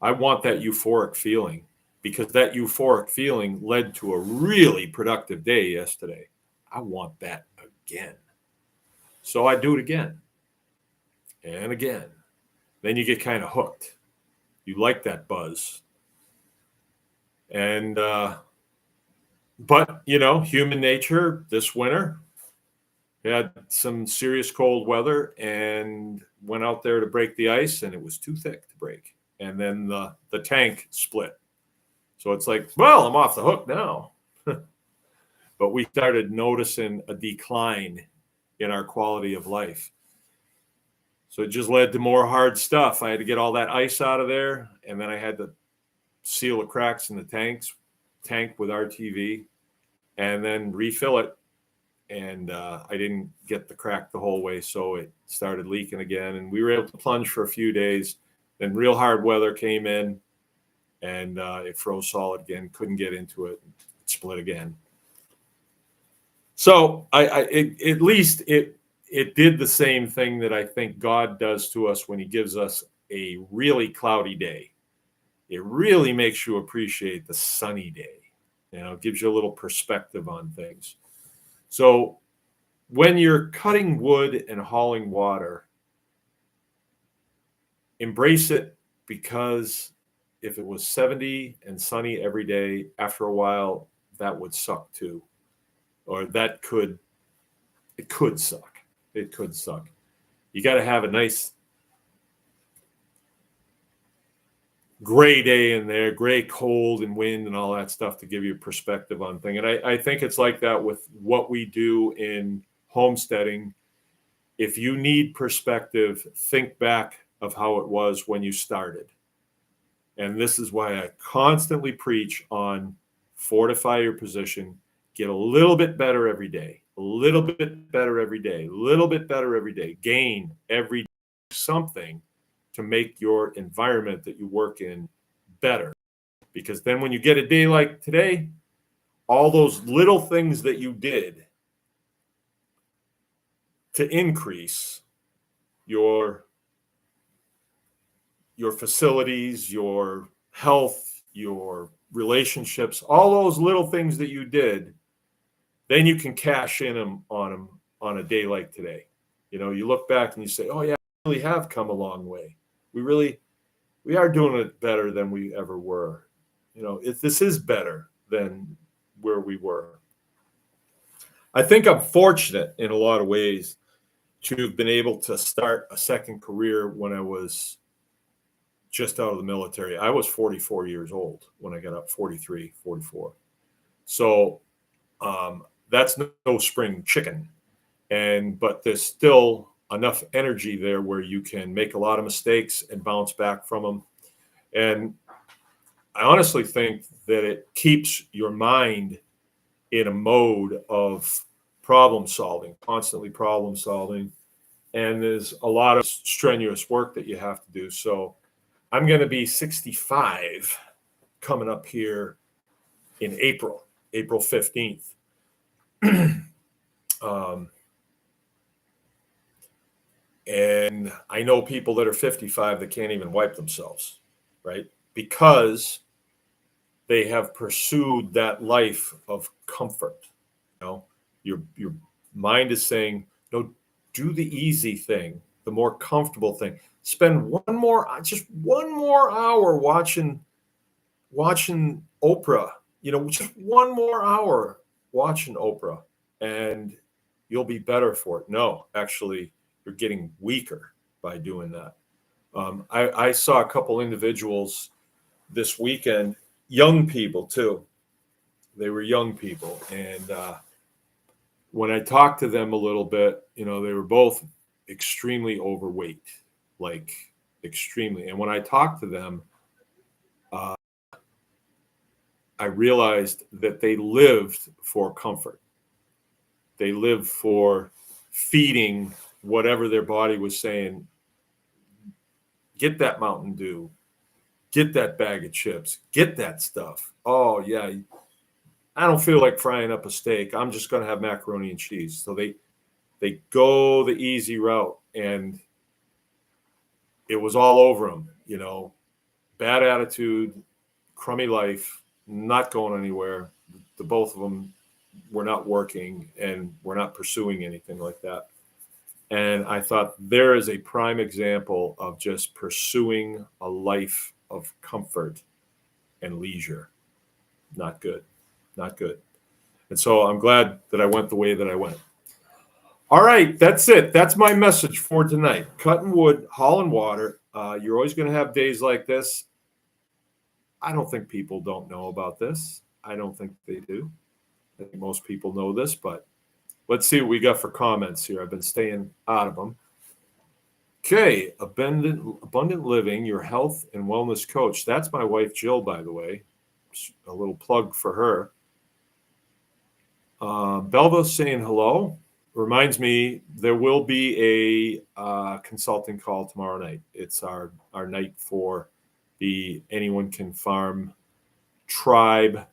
I want that euphoric feeling because that euphoric feeling led to a really productive day yesterday. I want that again. So I do it again and again. Then you get kind of hooked. You like that buzz. And, but, you know, human nature this winter, had some serious cold weather and went out there to break the ice and it was too thick to break. And then the tank split. So it's like, well, I'm off the hook now. But we started noticing a decline in our quality of life. So it just led to more hard stuff. I had to get all that ice out of there, and then I had to seal the cracks in the tank with RTV, and then refill it. And I didn't get the crack the whole way, so it started leaking again. And we were able to plunge for a few days. Then real hard weather came in, and it froze solid again. Couldn't get into it. It split again. So at least it did the same thing that I think God does to us when he gives us a really cloudy day. It really makes you appreciate the sunny day. You know, it gives you a little perspective on things. So when you're cutting wood and hauling water, embrace it, because if it was 70 and sunny every day, after a while, that would suck too. Or it could suck. It could suck. You got to have a nice gray day in there, gray, cold, and wind and all that stuff to give you perspective on things. And I think it's like that with what we do in homesteading. If you need perspective, think back of how it was when you started. And this is why I constantly preach on fortify your position, get a little bit better every day, a little bit better every day, a little bit better every day, gain every day something to make your environment that you work in better. Because then when you get a day like today, all those little things that you did to increase your facilities, your health, your relationships, all those little things that you did, then you can cash in on them on a day like today. You know, you look back and you say, oh yeah, we really have come a long way. We are doing it better than we ever were. You know, this is better than where we were. I think I'm fortunate in a lot of ways to have been able to start a second career when I was just out of the military. I was 44 years old when I got up, 43, 44. So that's no spring chicken. But there's still enough energy there where you can make a lot of mistakes and bounce back from them. And I honestly think that it keeps your mind in a mode of problem solving, constantly problem solving. And there's a lot of strenuous work that you have to do. So I'm going to be 65 coming up here in April 15th. And I know people that are 55 that can't even wipe themselves, right? Because they have pursued that life of comfort. You know, your mind is saying, no, do the easy thing, the more comfortable thing. Spend just one more hour watching Oprah, you know, just one more hour watching Oprah, and you'll be better for it. No, actually, you're getting weaker by doing that. I saw a couple individuals this weekend, young people too. They were young people. And when I talked to them a little bit, you know, they were both extremely overweight, like extremely. And when I talked to them, I realized that they lived for comfort. They lived for feeding whatever their body was saying. Get that Mountain Dew. Get that bag of chips. Get that stuff. Oh, yeah. I don't feel like frying up a steak. I'm just going to have macaroni and cheese. So they go the easy route, and it was all over them, bad attitude, crummy life, not going anywhere. The both of them were not working and were not pursuing anything like that. And I thought there is a prime example of just pursuing a life of comfort and leisure. Not good. Not good. And so I'm glad that I went the way that I went. All right, that's it. That's my message for tonight. Cutting wood, hauling water. You're always going to have days like this. I don't think people don't know about this. I don't think they do. I think most people know this, but let's see what we got for comments here. I've been staying out of them. Okay, abundant living, your health and wellness coach. That's my wife, Jill, by the way. A little plug for her. Belva saying hello. Reminds me there will be a consulting call tomorrow night. It's our night for the Anyone Can Farm Tribe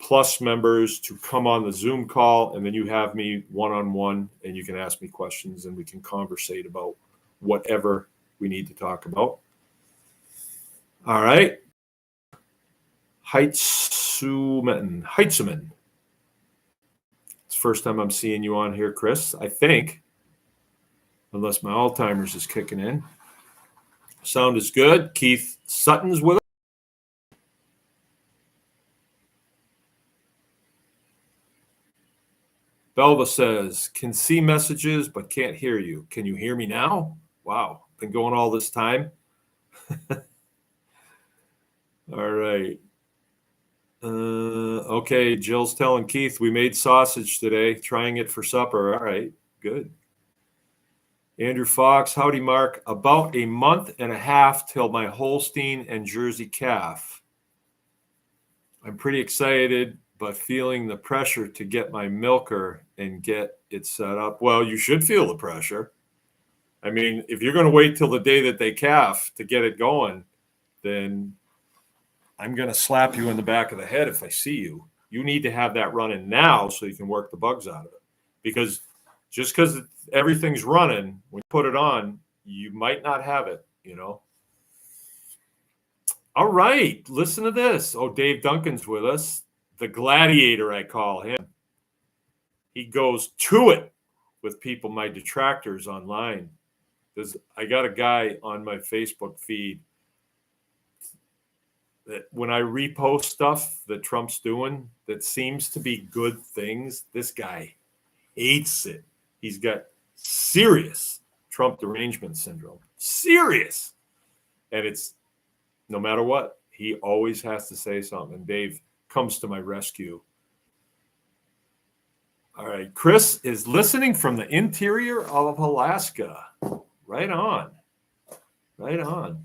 Plus members to come on the Zoom call, and then you have me one-on-one, and you can ask me questions, and we can conversate about whatever we need to talk about. All right. Heitzuman. It's the first time I'm seeing you on here, Chris, I think, unless my Alzheimer's is kicking in. Sound is good. Keith Sutton's with us. Belva says, can see messages but can't hear you. Can you hear me now? Wow, been going all this time. All right. Okay, Jill's telling Keith we made sausage today, trying it for supper. All right, good. Andrew Fox, howdy, Mark. About a month and a half till my Holstein and Jersey calf. I'm pretty excited, but feeling the pressure to get my milker and get it set up. Well, you should feel the pressure. I mean, if you're going to wait till the day that they calf to get it going, then I'm going to slap you in the back of the head if I see you. You need to have that running now so you can work the bugs out of it. Because just because everything's running, when you put it on, you might not have it, All right, listen to this. Oh, Dave Duncan's with us. The gladiator, I call him. He goes to it with people, my detractors online. I got a guy on my Facebook feed that when I repost stuff that Trump's doing that seems to be good things, this guy hates it. He's got serious Trump derangement syndrome. Serious. And it's no matter what, he always has to say something. And Dave comes to my rescue. All right. Chris is listening from the interior of Alaska. Right on. Right on.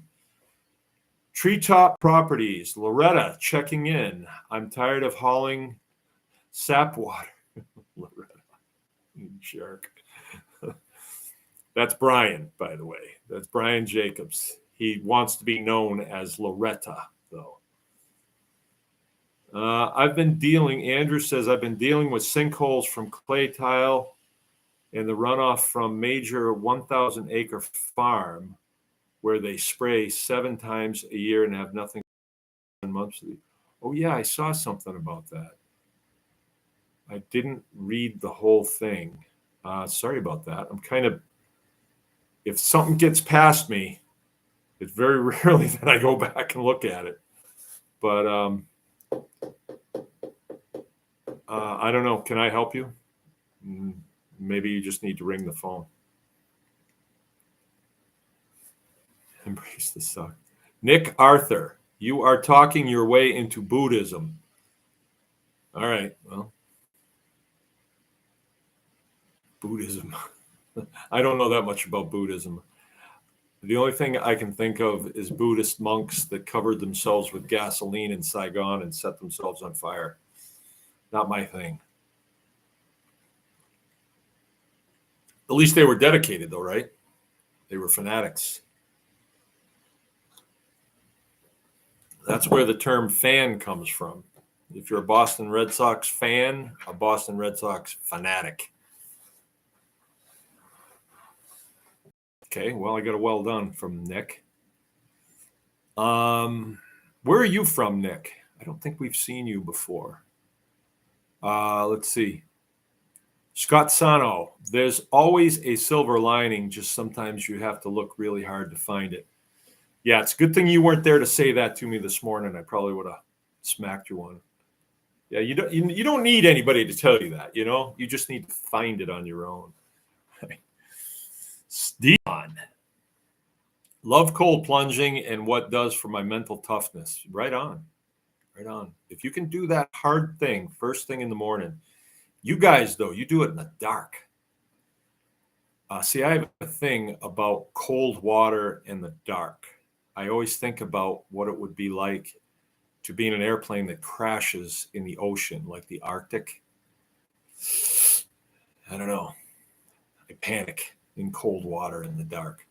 Treetop Properties, Loretta checking in. I'm tired of hauling sap water. Loretta, you jerk. That's Brian, by the way. That's Brian Jacobs. He wants to be known as Loretta, though. Andrew says, I've been dealing with sinkholes from clay tile and the runoff from major 1,000-acre farm where they spray 7 times a year and have nothing monthly. Oh, yeah, I saw something about that. I didn't read the whole thing. Sorry about that. If something gets past me, it's very rarely that I go back and look at it. But I don't know. Can I help you? Maybe you just need to ring the phone. Embrace the suck. Nick Arthur, you are talking your way into Buddhism. All right. Well, Buddhism. I don't know that much about Buddhism. The only thing I can think of is Buddhist monks that covered themselves with gasoline in Saigon and set themselves on fire. Not my thing. At least they were dedicated, though, right? They were fanatics. That's where the term fan comes from. If you're a Boston Red Sox fan, a Boston Red Sox fanatic. Okay, well, I got a well done from Nick. Where are you from, Nick? I don't think we've seen you before. Let's see. Scott Sano, there's always a silver lining, just sometimes you have to look really hard to find it. Yeah, it's a good thing you weren't there to say that to me this morning. I probably would have smacked you one. Yeah, you don't need anybody to tell you that, You just need to find it on your own. Dion, love cold plunging and what does for my mental toughness. Right on. Right on. If you can do that hard thing first thing in the morning, you guys, though, you do it in the dark. See, I have a thing about cold water in the dark. I always think about what it would be like to be in an airplane that crashes in the ocean, like the Arctic. I don't know. I panic in cold water in the dark.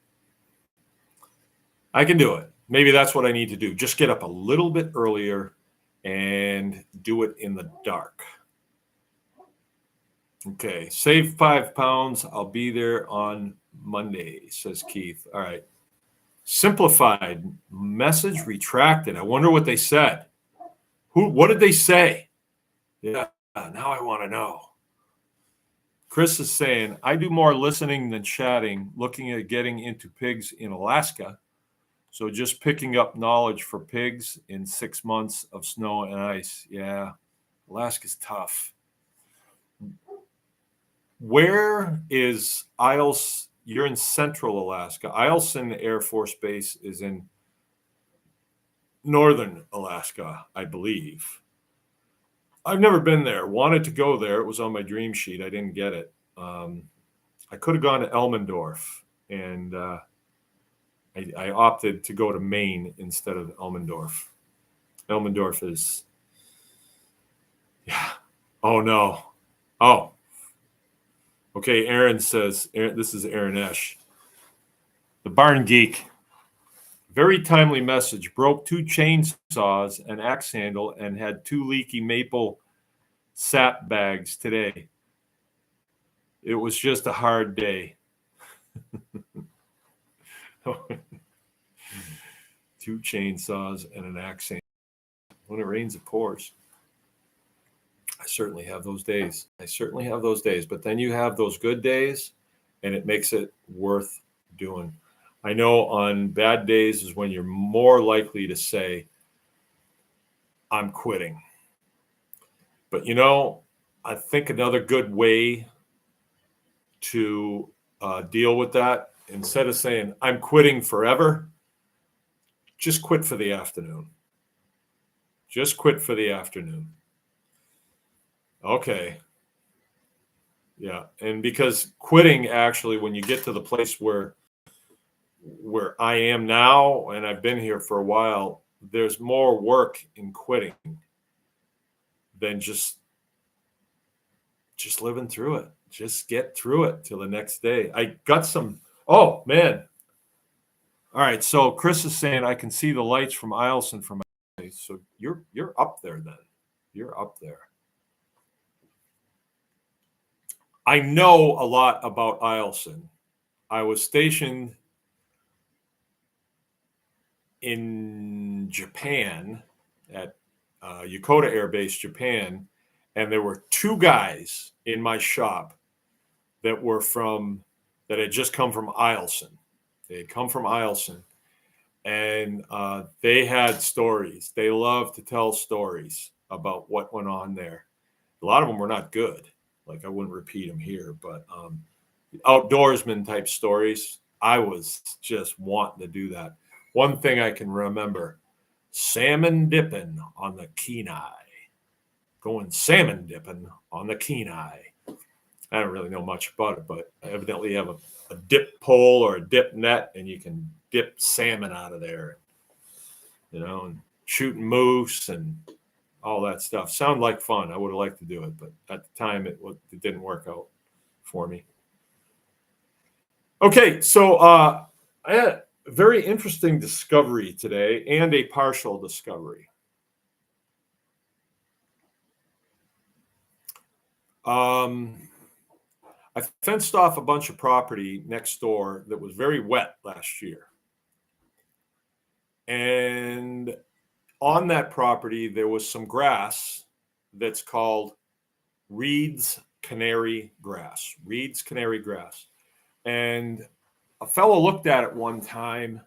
I can do it. Maybe that's what I need to do. Just get up a little bit earlier and do it in the dark. Okay, save 5 pounds. I'll be there on Monday, says Keith. All right. Simplified message retracted. I wonder what they said. What did they say? Yeah, now I want to know. Chris is saying, I do more listening than chatting, looking at getting into pigs in Alaska. So just picking up knowledge for pigs in 6 months of snow and ice. Yeah, Alaska's tough. Where is Isles? You're in central Alaska. Eielson Air Force Base is in northern Alaska, I believe. I've never been there. Wanted to go there. It was on my dream sheet. I didn't get it. I could have gone to Elmendorf, and I opted to go to Maine instead of Elmendorf. Elmendorf is, yeah. Oh, no. Oh. Okay, Aaron says, this is Aaron Esch. The Barn Geek. Very timely message. Broke 2 chainsaws, an axe handle, and had 2 leaky maple sap bags today. It was just a hard day. 2 chainsaws and an axe handle. When it rains, it pours. I certainly have those days. But then you have those good days, and it makes it worth doing. I know on bad days is when you're more likely to say, I'm quitting. But, I think another good way to deal with that, instead of saying, I'm quitting forever, just quit for the afternoon. Just quit for the afternoon. Okay. Yeah. And because quitting, actually, when you get to the place where I am now, and I've been here for a while, there's more work in quitting than just living through it. Just get through it till the next day. I got some. Oh, man. All right. So Chris is saying I can see the lights from Eielson from my place. So you're up there then. You're up there. I know a lot about Eielson. I was stationed in Japan at Yokota Air Base, Japan, and there were 2 guys in my shop that had just come from Eielson. They had come from Eielson, and they had stories. They love to tell stories about what went on there. A lot of them were not good. Like, I wouldn't repeat them here, but outdoorsman type stories, I was just wanting to do that. One thing I can remember, salmon dipping on the Kenai. Going salmon dipping on the Kenai. I don't really know much about it, but I evidently have a dip pole or a dip net, and you can dip salmon out of there, and shooting moose and all that stuff. Sound like fun. I would have liked to do it, but at the time it didn't work out for me. Okay, so I had a very interesting discovery today and a partial discovery. I fenced off a bunch of property next door that was very wet last year. And on that property, there was some grass that's called Reed's Canary Grass. Reed's Canary Grass. And a fellow looked at it one time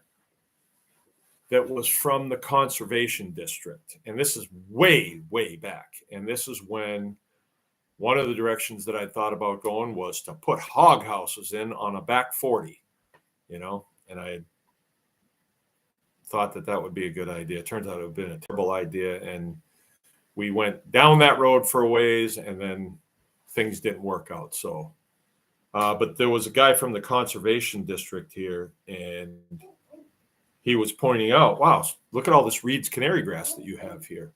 that was from the conservation district. And this is way, way back. And this is when one of the directions that I thought about going was to put hog houses in on a back 40, and I thought that would be a good idea. It turns out it would have been a terrible idea. And we went down that road for a ways and then things didn't work out. So, but there was a guy from the conservation district here and he was pointing out, wow, look at all this Reed's canary grass that you have here.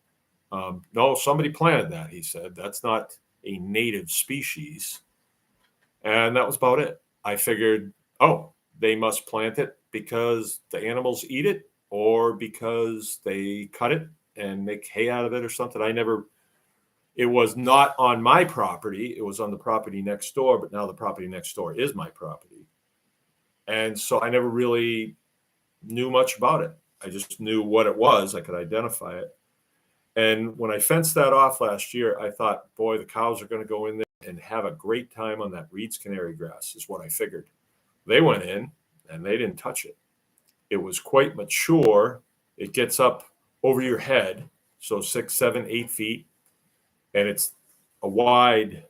No, somebody planted that, he said. That's not a native species. And that was about it. I figured, they must plant it because the animals eat it or because they cut it and make hay out of it or something. It was not on my property. It was on the property next door, but now the property next door is my property. And so I never really knew much about it. I just knew what it was. I could identify it. And when I fenced that off last year, I thought, boy, the cows are going to go in there and have a great time on that Reed's canary grass, is what I figured. They went in and they didn't touch it. It was quite mature. It gets up over your head, so 6, 7, 8 feet, and it's a wide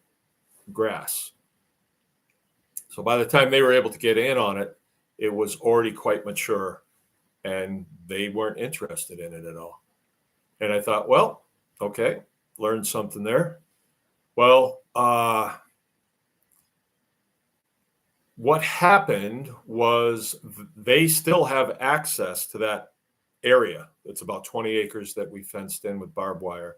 grass. So by the time they were able to get in on it, it was already quite mature, and they weren't interested in it at all. And I thought, well, okay, learned something there. Well, what happened was they still have access to that area. It's about 20 acres that we fenced in with barbed wire.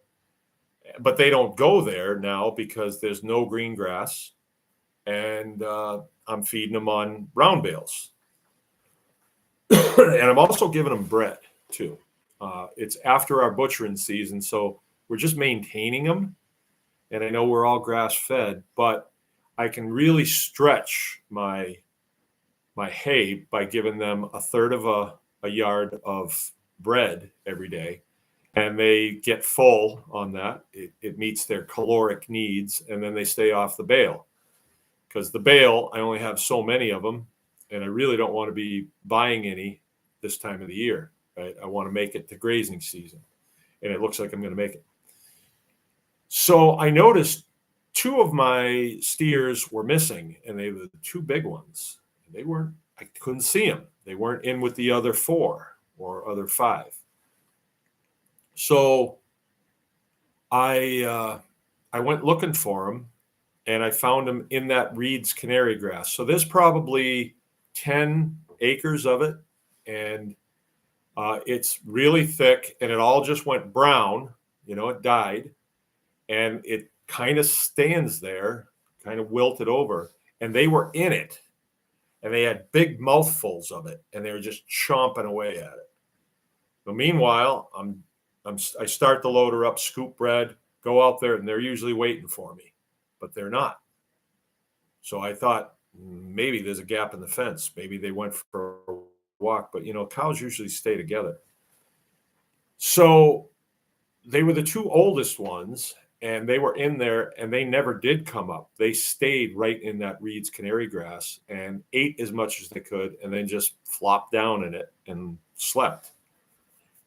But they don't go there now because there's no green grass. And I'm feeding them on round bales. And I'm also giving them bread, too. It's after our butchering season, so we're just maintaining them. And I know we're all grass fed, but I can really stretch my hay by giving them a third of a yard of bread every day. And they get full on that. It meets their caloric needs, and then they stay off the bale. Because the bale, I only have so many of them, and I really don't want to be buying any this time of the year. Right? I want to make it to grazing season, and it looks like I'm going to make it. So I noticed 2 of my steers were missing, and they were the 2 big ones. I couldn't see them. They weren't in with the other 4 or other 5. So I went looking for them, and I found them in that Reed's canary grass. So there's probably 10 acres of it, and it's really thick, and it all just went brown. It died, and it kind of stands there, kind of wilted over, and they were in it, and they had big mouthfuls of it, and they were just chomping away at it. But meanwhile, I start the loader up, scoop bread, go out there, and they're usually waiting for me, but they're not. So I thought maybe there's a gap in the fence. Maybe they went for a walk, but cows usually stay together. So they were the 2 oldest ones, and they were in there, and they never did come up. They stayed right in that Reed's canary grass and ate as much as they could, and then just flopped down in it and slept.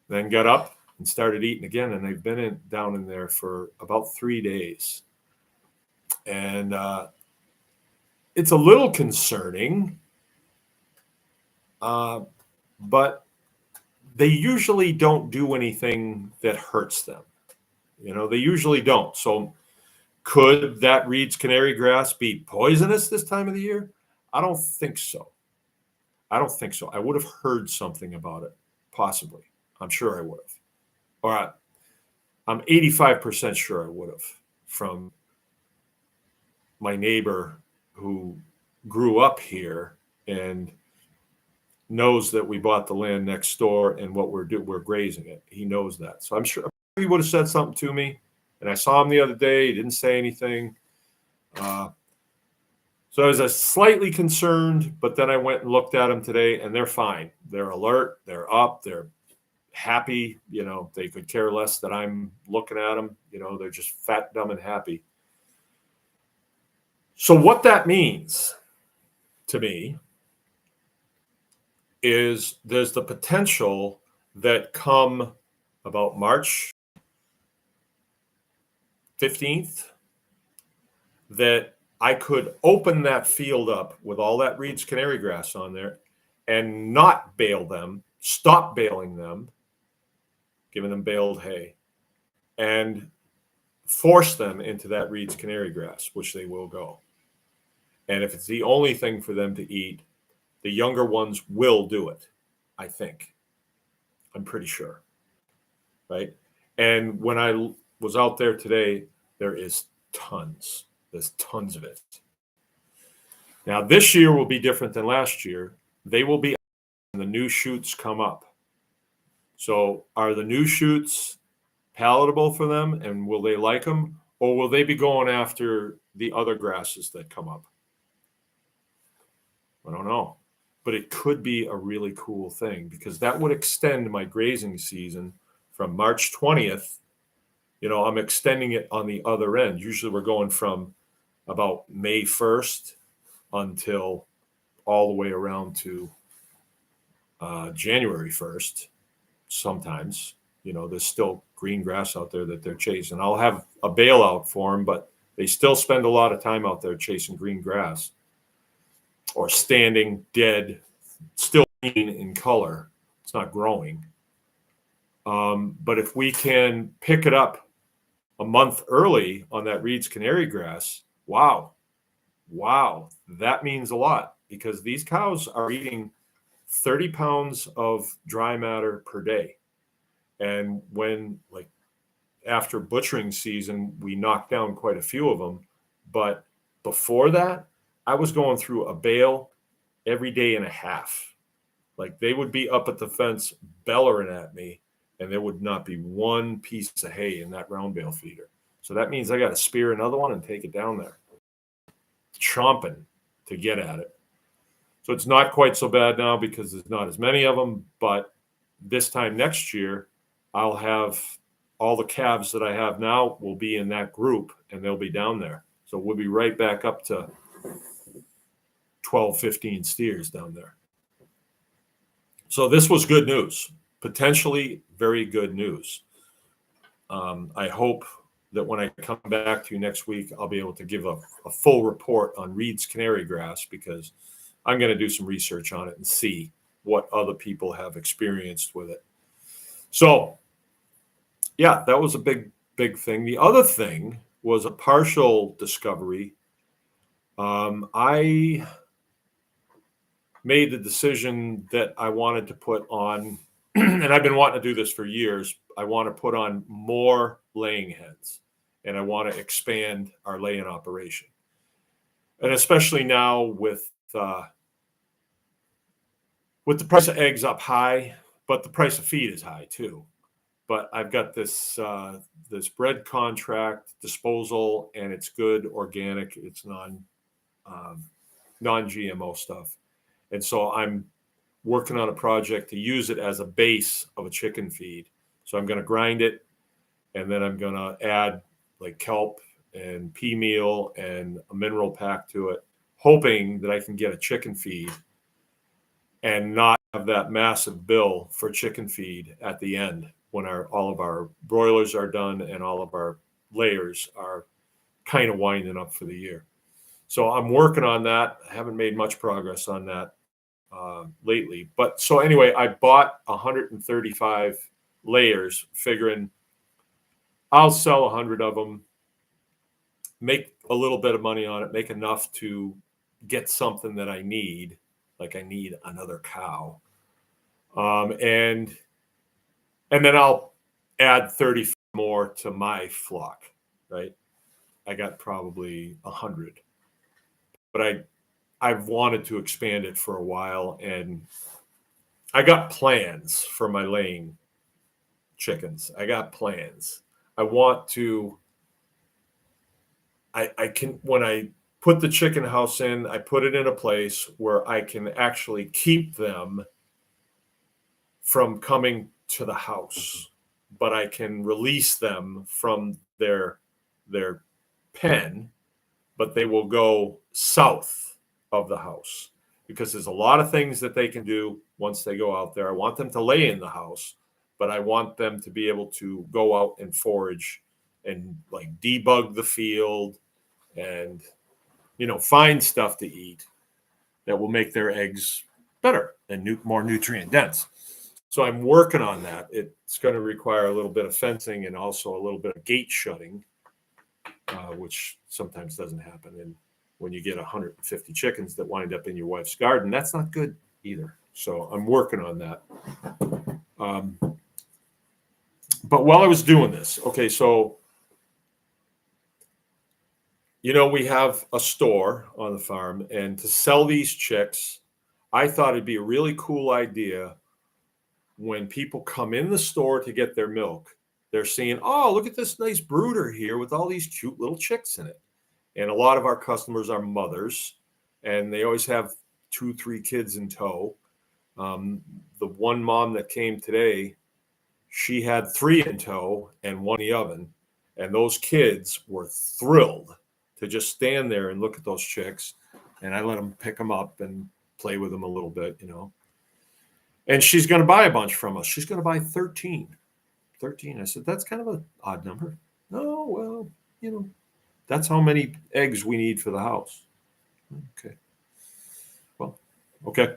Then got up and started eating again, and they've been down in there for about 3 days. And it's a little concerning, but they usually don't do anything that hurts them. They usually don't. So could that Reed's canary grass be poisonous this time of the year? I don't think so. I don't think so. I would have heard something about it, possibly. I'm sure I would have. Or I'm 85% sure I would have from my neighbor who grew up here and knows that we bought the land next door and what we're grazing it. He knows that. So I'm sure he would have said something to me. And I saw him the other day. He didn't say anything. So I was slightly concerned, but then I went and looked at them today, and they're fine. They're alert. They're up. They're happy. You know, they could care less that I'm looking at them. You know, they're just fat, dumb, and happy. So what that means to me is there's the potential that come about March 15th that I could open that field up with all that Reed's canary grass on there and not bale them, stop baling them, giving them baled hay, and force them into that Reed's canary grass, which they will go. And if it's the only thing for them to eat, the younger ones will do it, I think. I'm pretty sure. Right? And when I was out there today, there is tons. There's tons of it. Now, this year will be different than last year. They will be when the new shoots come up. So are the new shoots palatable for them, and will they like them? Or will they be going after the other grasses that come up? I don't know. But it could be a really cool thing because that would extend my grazing season from March 20th. You know, I'm extending it on the other end. Usually we're going from about May 1st until all the way around to January 1st. Sometimes, you know, there's still green grass out there that they're chasing. I'll have a bailout for them, but they still spend a lot of time out there chasing green grass or standing dead, still green in color. It's not growing. But if we can pick it up a month early on that Reed's canary grass, wow, that means a lot because these cows are eating 30 pounds of dry matter per day. And when, like, after butchering season, we knocked down quite a few of them. But before that, I was going through a bale every day and a half. Like, they would be up at the fence bellowing at me, and there would not be one piece of hay in that round bale feeder. So that means I got to spear another one and take it down there, chomping to get at it. So it's not quite so bad now because there's not as many of them. But this time next year, I'll have all the calves that I have now will be in that group, and they'll be down there. So we'll be right back up to 12, 15 steers down there. So this was good news, potentially very good news. I hope that when I come back to you next week, I'll be able to give a full report on Reed's canary grass because I'm going to do some research on it and see what other people have experienced with it. So, yeah, that was a big thing. The other thing was a partial discovery. I made the decision that I wanted to put on, and I've been wanting to do this for years. I want to put on more laying hens, and I want to expand our laying operation. And especially now with the price of eggs up high, but the price of feed is high too. But I've got this bread contract disposal, and it's good organic. It's non-GMO stuff. And so I'm working on a project to use it as a base of a chicken feed. So I'm going to grind it, and then I'm going to add like kelp and pea meal and a mineral pack to it, hoping that I can get a chicken feed and not have that massive bill for chicken feed at the end when all of our broilers are done and all of our layers are kind of winding up for the year. So I'm working on that. I haven't made much progress on that lately. But so anyway, I bought 135 layers, figuring I'll sell 100 of them, make a little bit of money on it, make enough to get something that I need, like I need another cow. And then I'll add 30 more to my flock, right? I got probably 100, but I've wanted to expand it for a while, and I got plans for my laying chickens. I got plans. I want to. I can, when I put the chicken house in, I put it in a place where I can actually keep them from coming to the house, but I can release them from their pen, but they will go south of the house because there's a lot of things that they can do once they go out there. I want them to lay in the house, but I want them to be able to go out and forage and like debug the field and find stuff to eat that will make their eggs better and more nutrient dense. So I'm working on that. It's going to require a little bit of fencing and also a little bit of gate shutting, which sometimes doesn't happen. And when you get 150 chickens that wind up in your wife's garden, that's not good either. So I'm working on that. But while I was doing this, okay, so we have a store on the farm, and to sell these chicks, I thought it'd be a really cool idea when people come in the store to get their milk. They're seeing, oh, look at this nice brooder here with all these cute little chicks in it. And a lot of our customers are mothers, and they always have 2-3 kids in tow. The one mom that came today, she had 3 in tow and 1 in the oven, and those kids were thrilled to just stand there and look at those chicks. And I let them pick them up and play with them a little bit, And she's going to buy a bunch from us. She's going to buy 13. 13. I said, that's kind of an odd number. No, well, that's how many eggs we need for the house. Okay. Well, okay.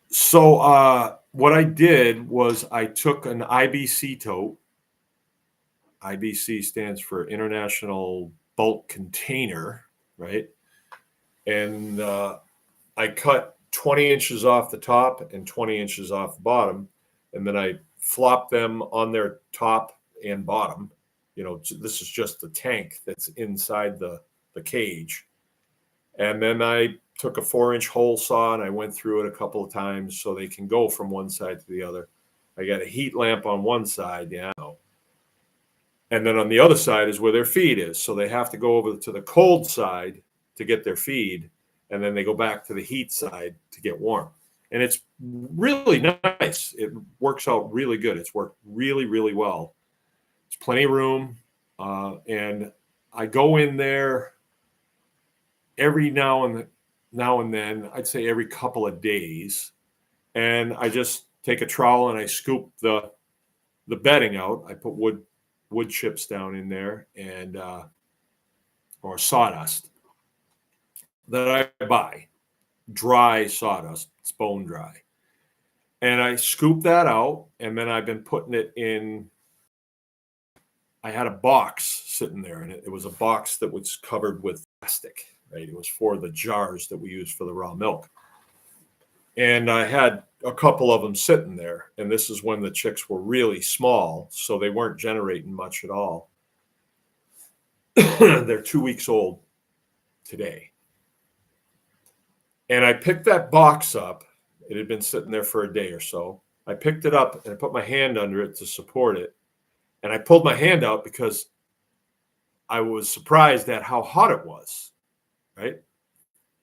So what I did was I took an IBC tote. IBC stands for International Bulk Container, right? And I cut 20 inches off the top and 20 inches off the bottom, and then I flopped them on their top and bottom. This is just the tank that's inside the cage. And then I took a 4-inch hole saw and I went through it a couple of times so they can go from one side to the other. I got a heat lamp on one side, and then on the other side is where their feed is. So they have to go over to the cold side to get their feed, and then they go back to the heat side to get warm. And it's really nice. It works out really good. It's worked really, really well. There's plenty of room. And I go in there every now and then, I'd say every couple of days, and I just take a trowel and I scoop the bedding out. I put wood chips down in there and or sawdust that I buy, dry sawdust. It's bone dry, and I scoop that out, and then I've been putting it in. I had a box sitting there, and it was a box that was covered with plastic. Right, it was for the jars that we use for the raw milk, and I had a couple of them sitting there, and this is when the chicks were really small, so they weren't generating much at all. They're 2 weeks old today. And I picked that box up. It had been sitting there for a day or so. I picked it up and I put my hand under it to support it. And I pulled my hand out because I was surprised at how hot it was, right?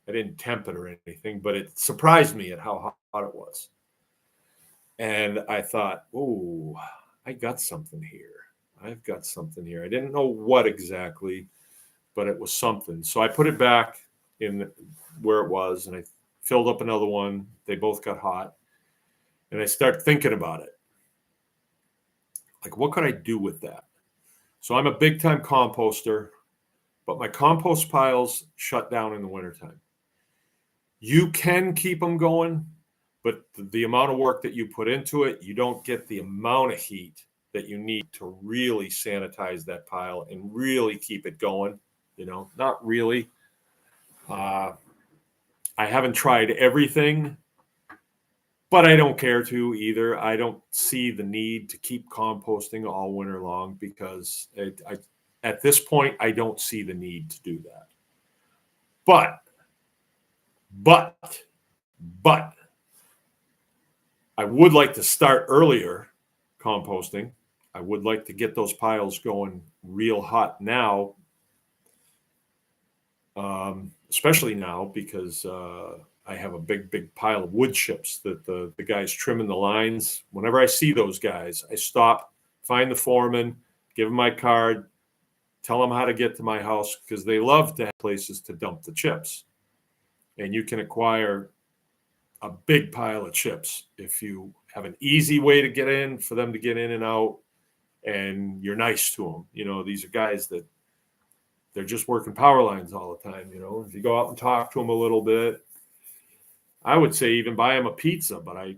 I didn't temp it or anything, but it surprised me at how hot it was. And I thought, oh, I got something here. I've got something here. I didn't know what exactly, but it was something. So I put it back in where it was, and I filled up another one. They both got hot. And I start thinking about it. Like, what could I do with that? So I'm a big-time composter, but my compost piles shut down in the wintertime. You can keep them going, but the amount of work that you put into it, you don't get the amount of heat that you need to really sanitize that pile and really keep it going. Not really. I haven't tried everything, but I don't care to either. I don't see the need to keep composting all winter long because at this point, I don't see the need to do that. But I would like to start earlier composting. I would like to get those piles going real hot now, especially now because I have a big pile of wood chips that the guys trimming the lines. Whenever I see those guys, I stop, find the foreman, give them my card, tell them how to get to my house because they love to have places to dump the chips. And you can acquire a big pile of chips if you have an easy way to get in for them to get in and out, and you're nice to them. You know, these are guys that they're just working power lines all the time. You know, if you go out and talk to them a little bit, I would say even buy them a pizza, but I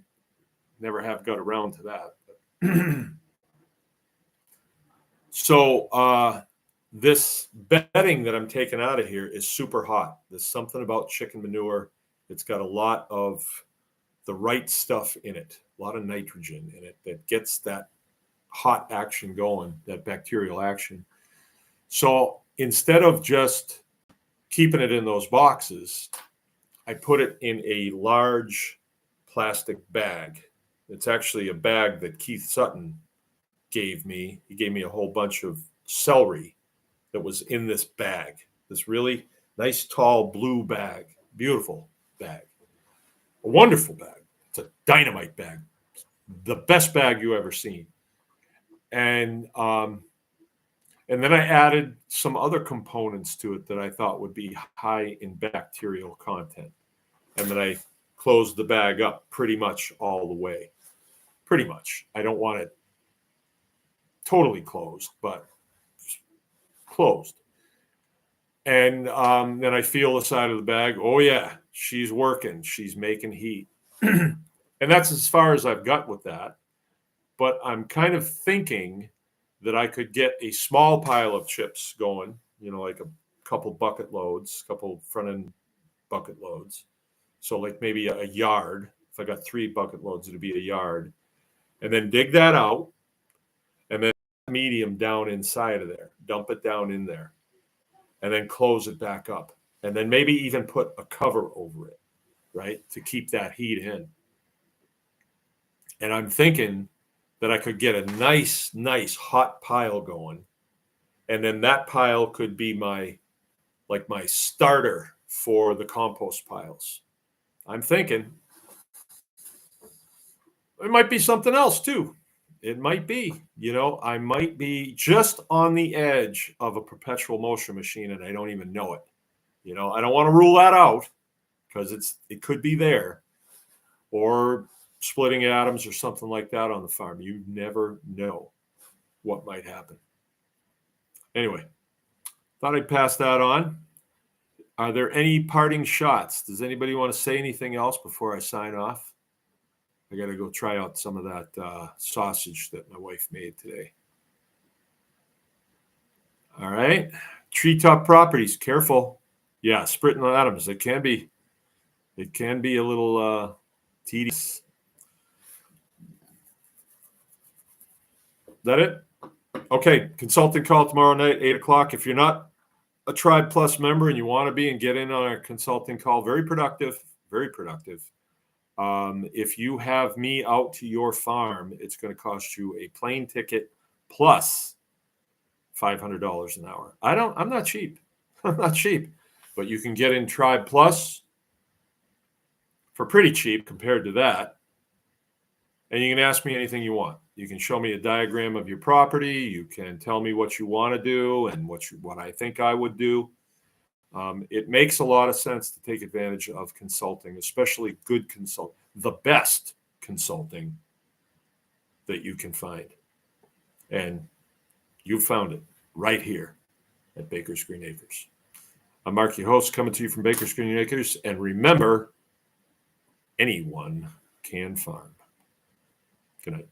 never have got around to that. So this bedding that I'm taking out of here is super hot. There's something about chicken manure. It's got a lot of the right stuff in it, a lot of nitrogen in it that gets that hot action going, that bacterial action. So instead of just keeping it in those boxes, I put it in a large plastic bag. It's actually a bag that Keith Sutton gave me. He gave me a whole bunch of celery that was in this bag, this really nice, tall blue bag, beautiful bag, a wonderful bag. It's a dynamite bag, the best bag you ever seen. And then I added some other components to it that I thought would be high in bacterial content. And then I closed the bag up pretty much all the way. Pretty much. I don't want it totally closed, but closed. And then I feel the side of the bag. Oh, yeah, she's working. She's making heat. And that's as far as I've got with that. But I'm kind of thinking that I could get a small pile of chips going, you know, like a couple bucket loads, couple front end bucket loads. So like maybe a yard. If I got 3 bucket loads, it'd be a yard. And then dig that out and then medium down inside of there, dump it down in there, and then close it back up. And then maybe even put a cover over it, right, to keep that heat in. And I'm thinking that I could get a nice hot pile going. And then that pile could be my starter for the compost piles. I'm thinking it might be something else too. It might be, you know, I might be just on the edge of a perpetual motion machine and I don't even know it. You know, I don't want to rule that out because it could be there, or splitting atoms or something like that on the farm. You never know what might happen. Anyway, thought I'd pass that on. Are there any parting shots? Does anybody want to say anything else before I sign off? I got to go try out some of that sausage that my wife made today. All right. Treetop Properties, careful. Yeah, splitting atoms. It can be a little tedious. Is that it? Okay. Consulting call tomorrow night, 8:00. If you're not a Tribe Plus member and you want to be and get in on our consulting call, very productive, very productive. If you have me out to your farm, it's going to cost you a plane ticket plus $500 an hour. I'm not cheap. I'm not cheap, but you can get in Tribe Plus for pretty cheap compared to that. And you can ask me anything you want. You can show me a diagram of your property. You can tell me what you want to do and what I think I would do. It makes a lot of sense to take advantage of consulting, especially good consulting, the best consulting that you can find. And you found it right here at Baker's Green Acres. I'm Mark, your host, coming to you from Baker's Green Acres. And remember, anyone can farm. Good night.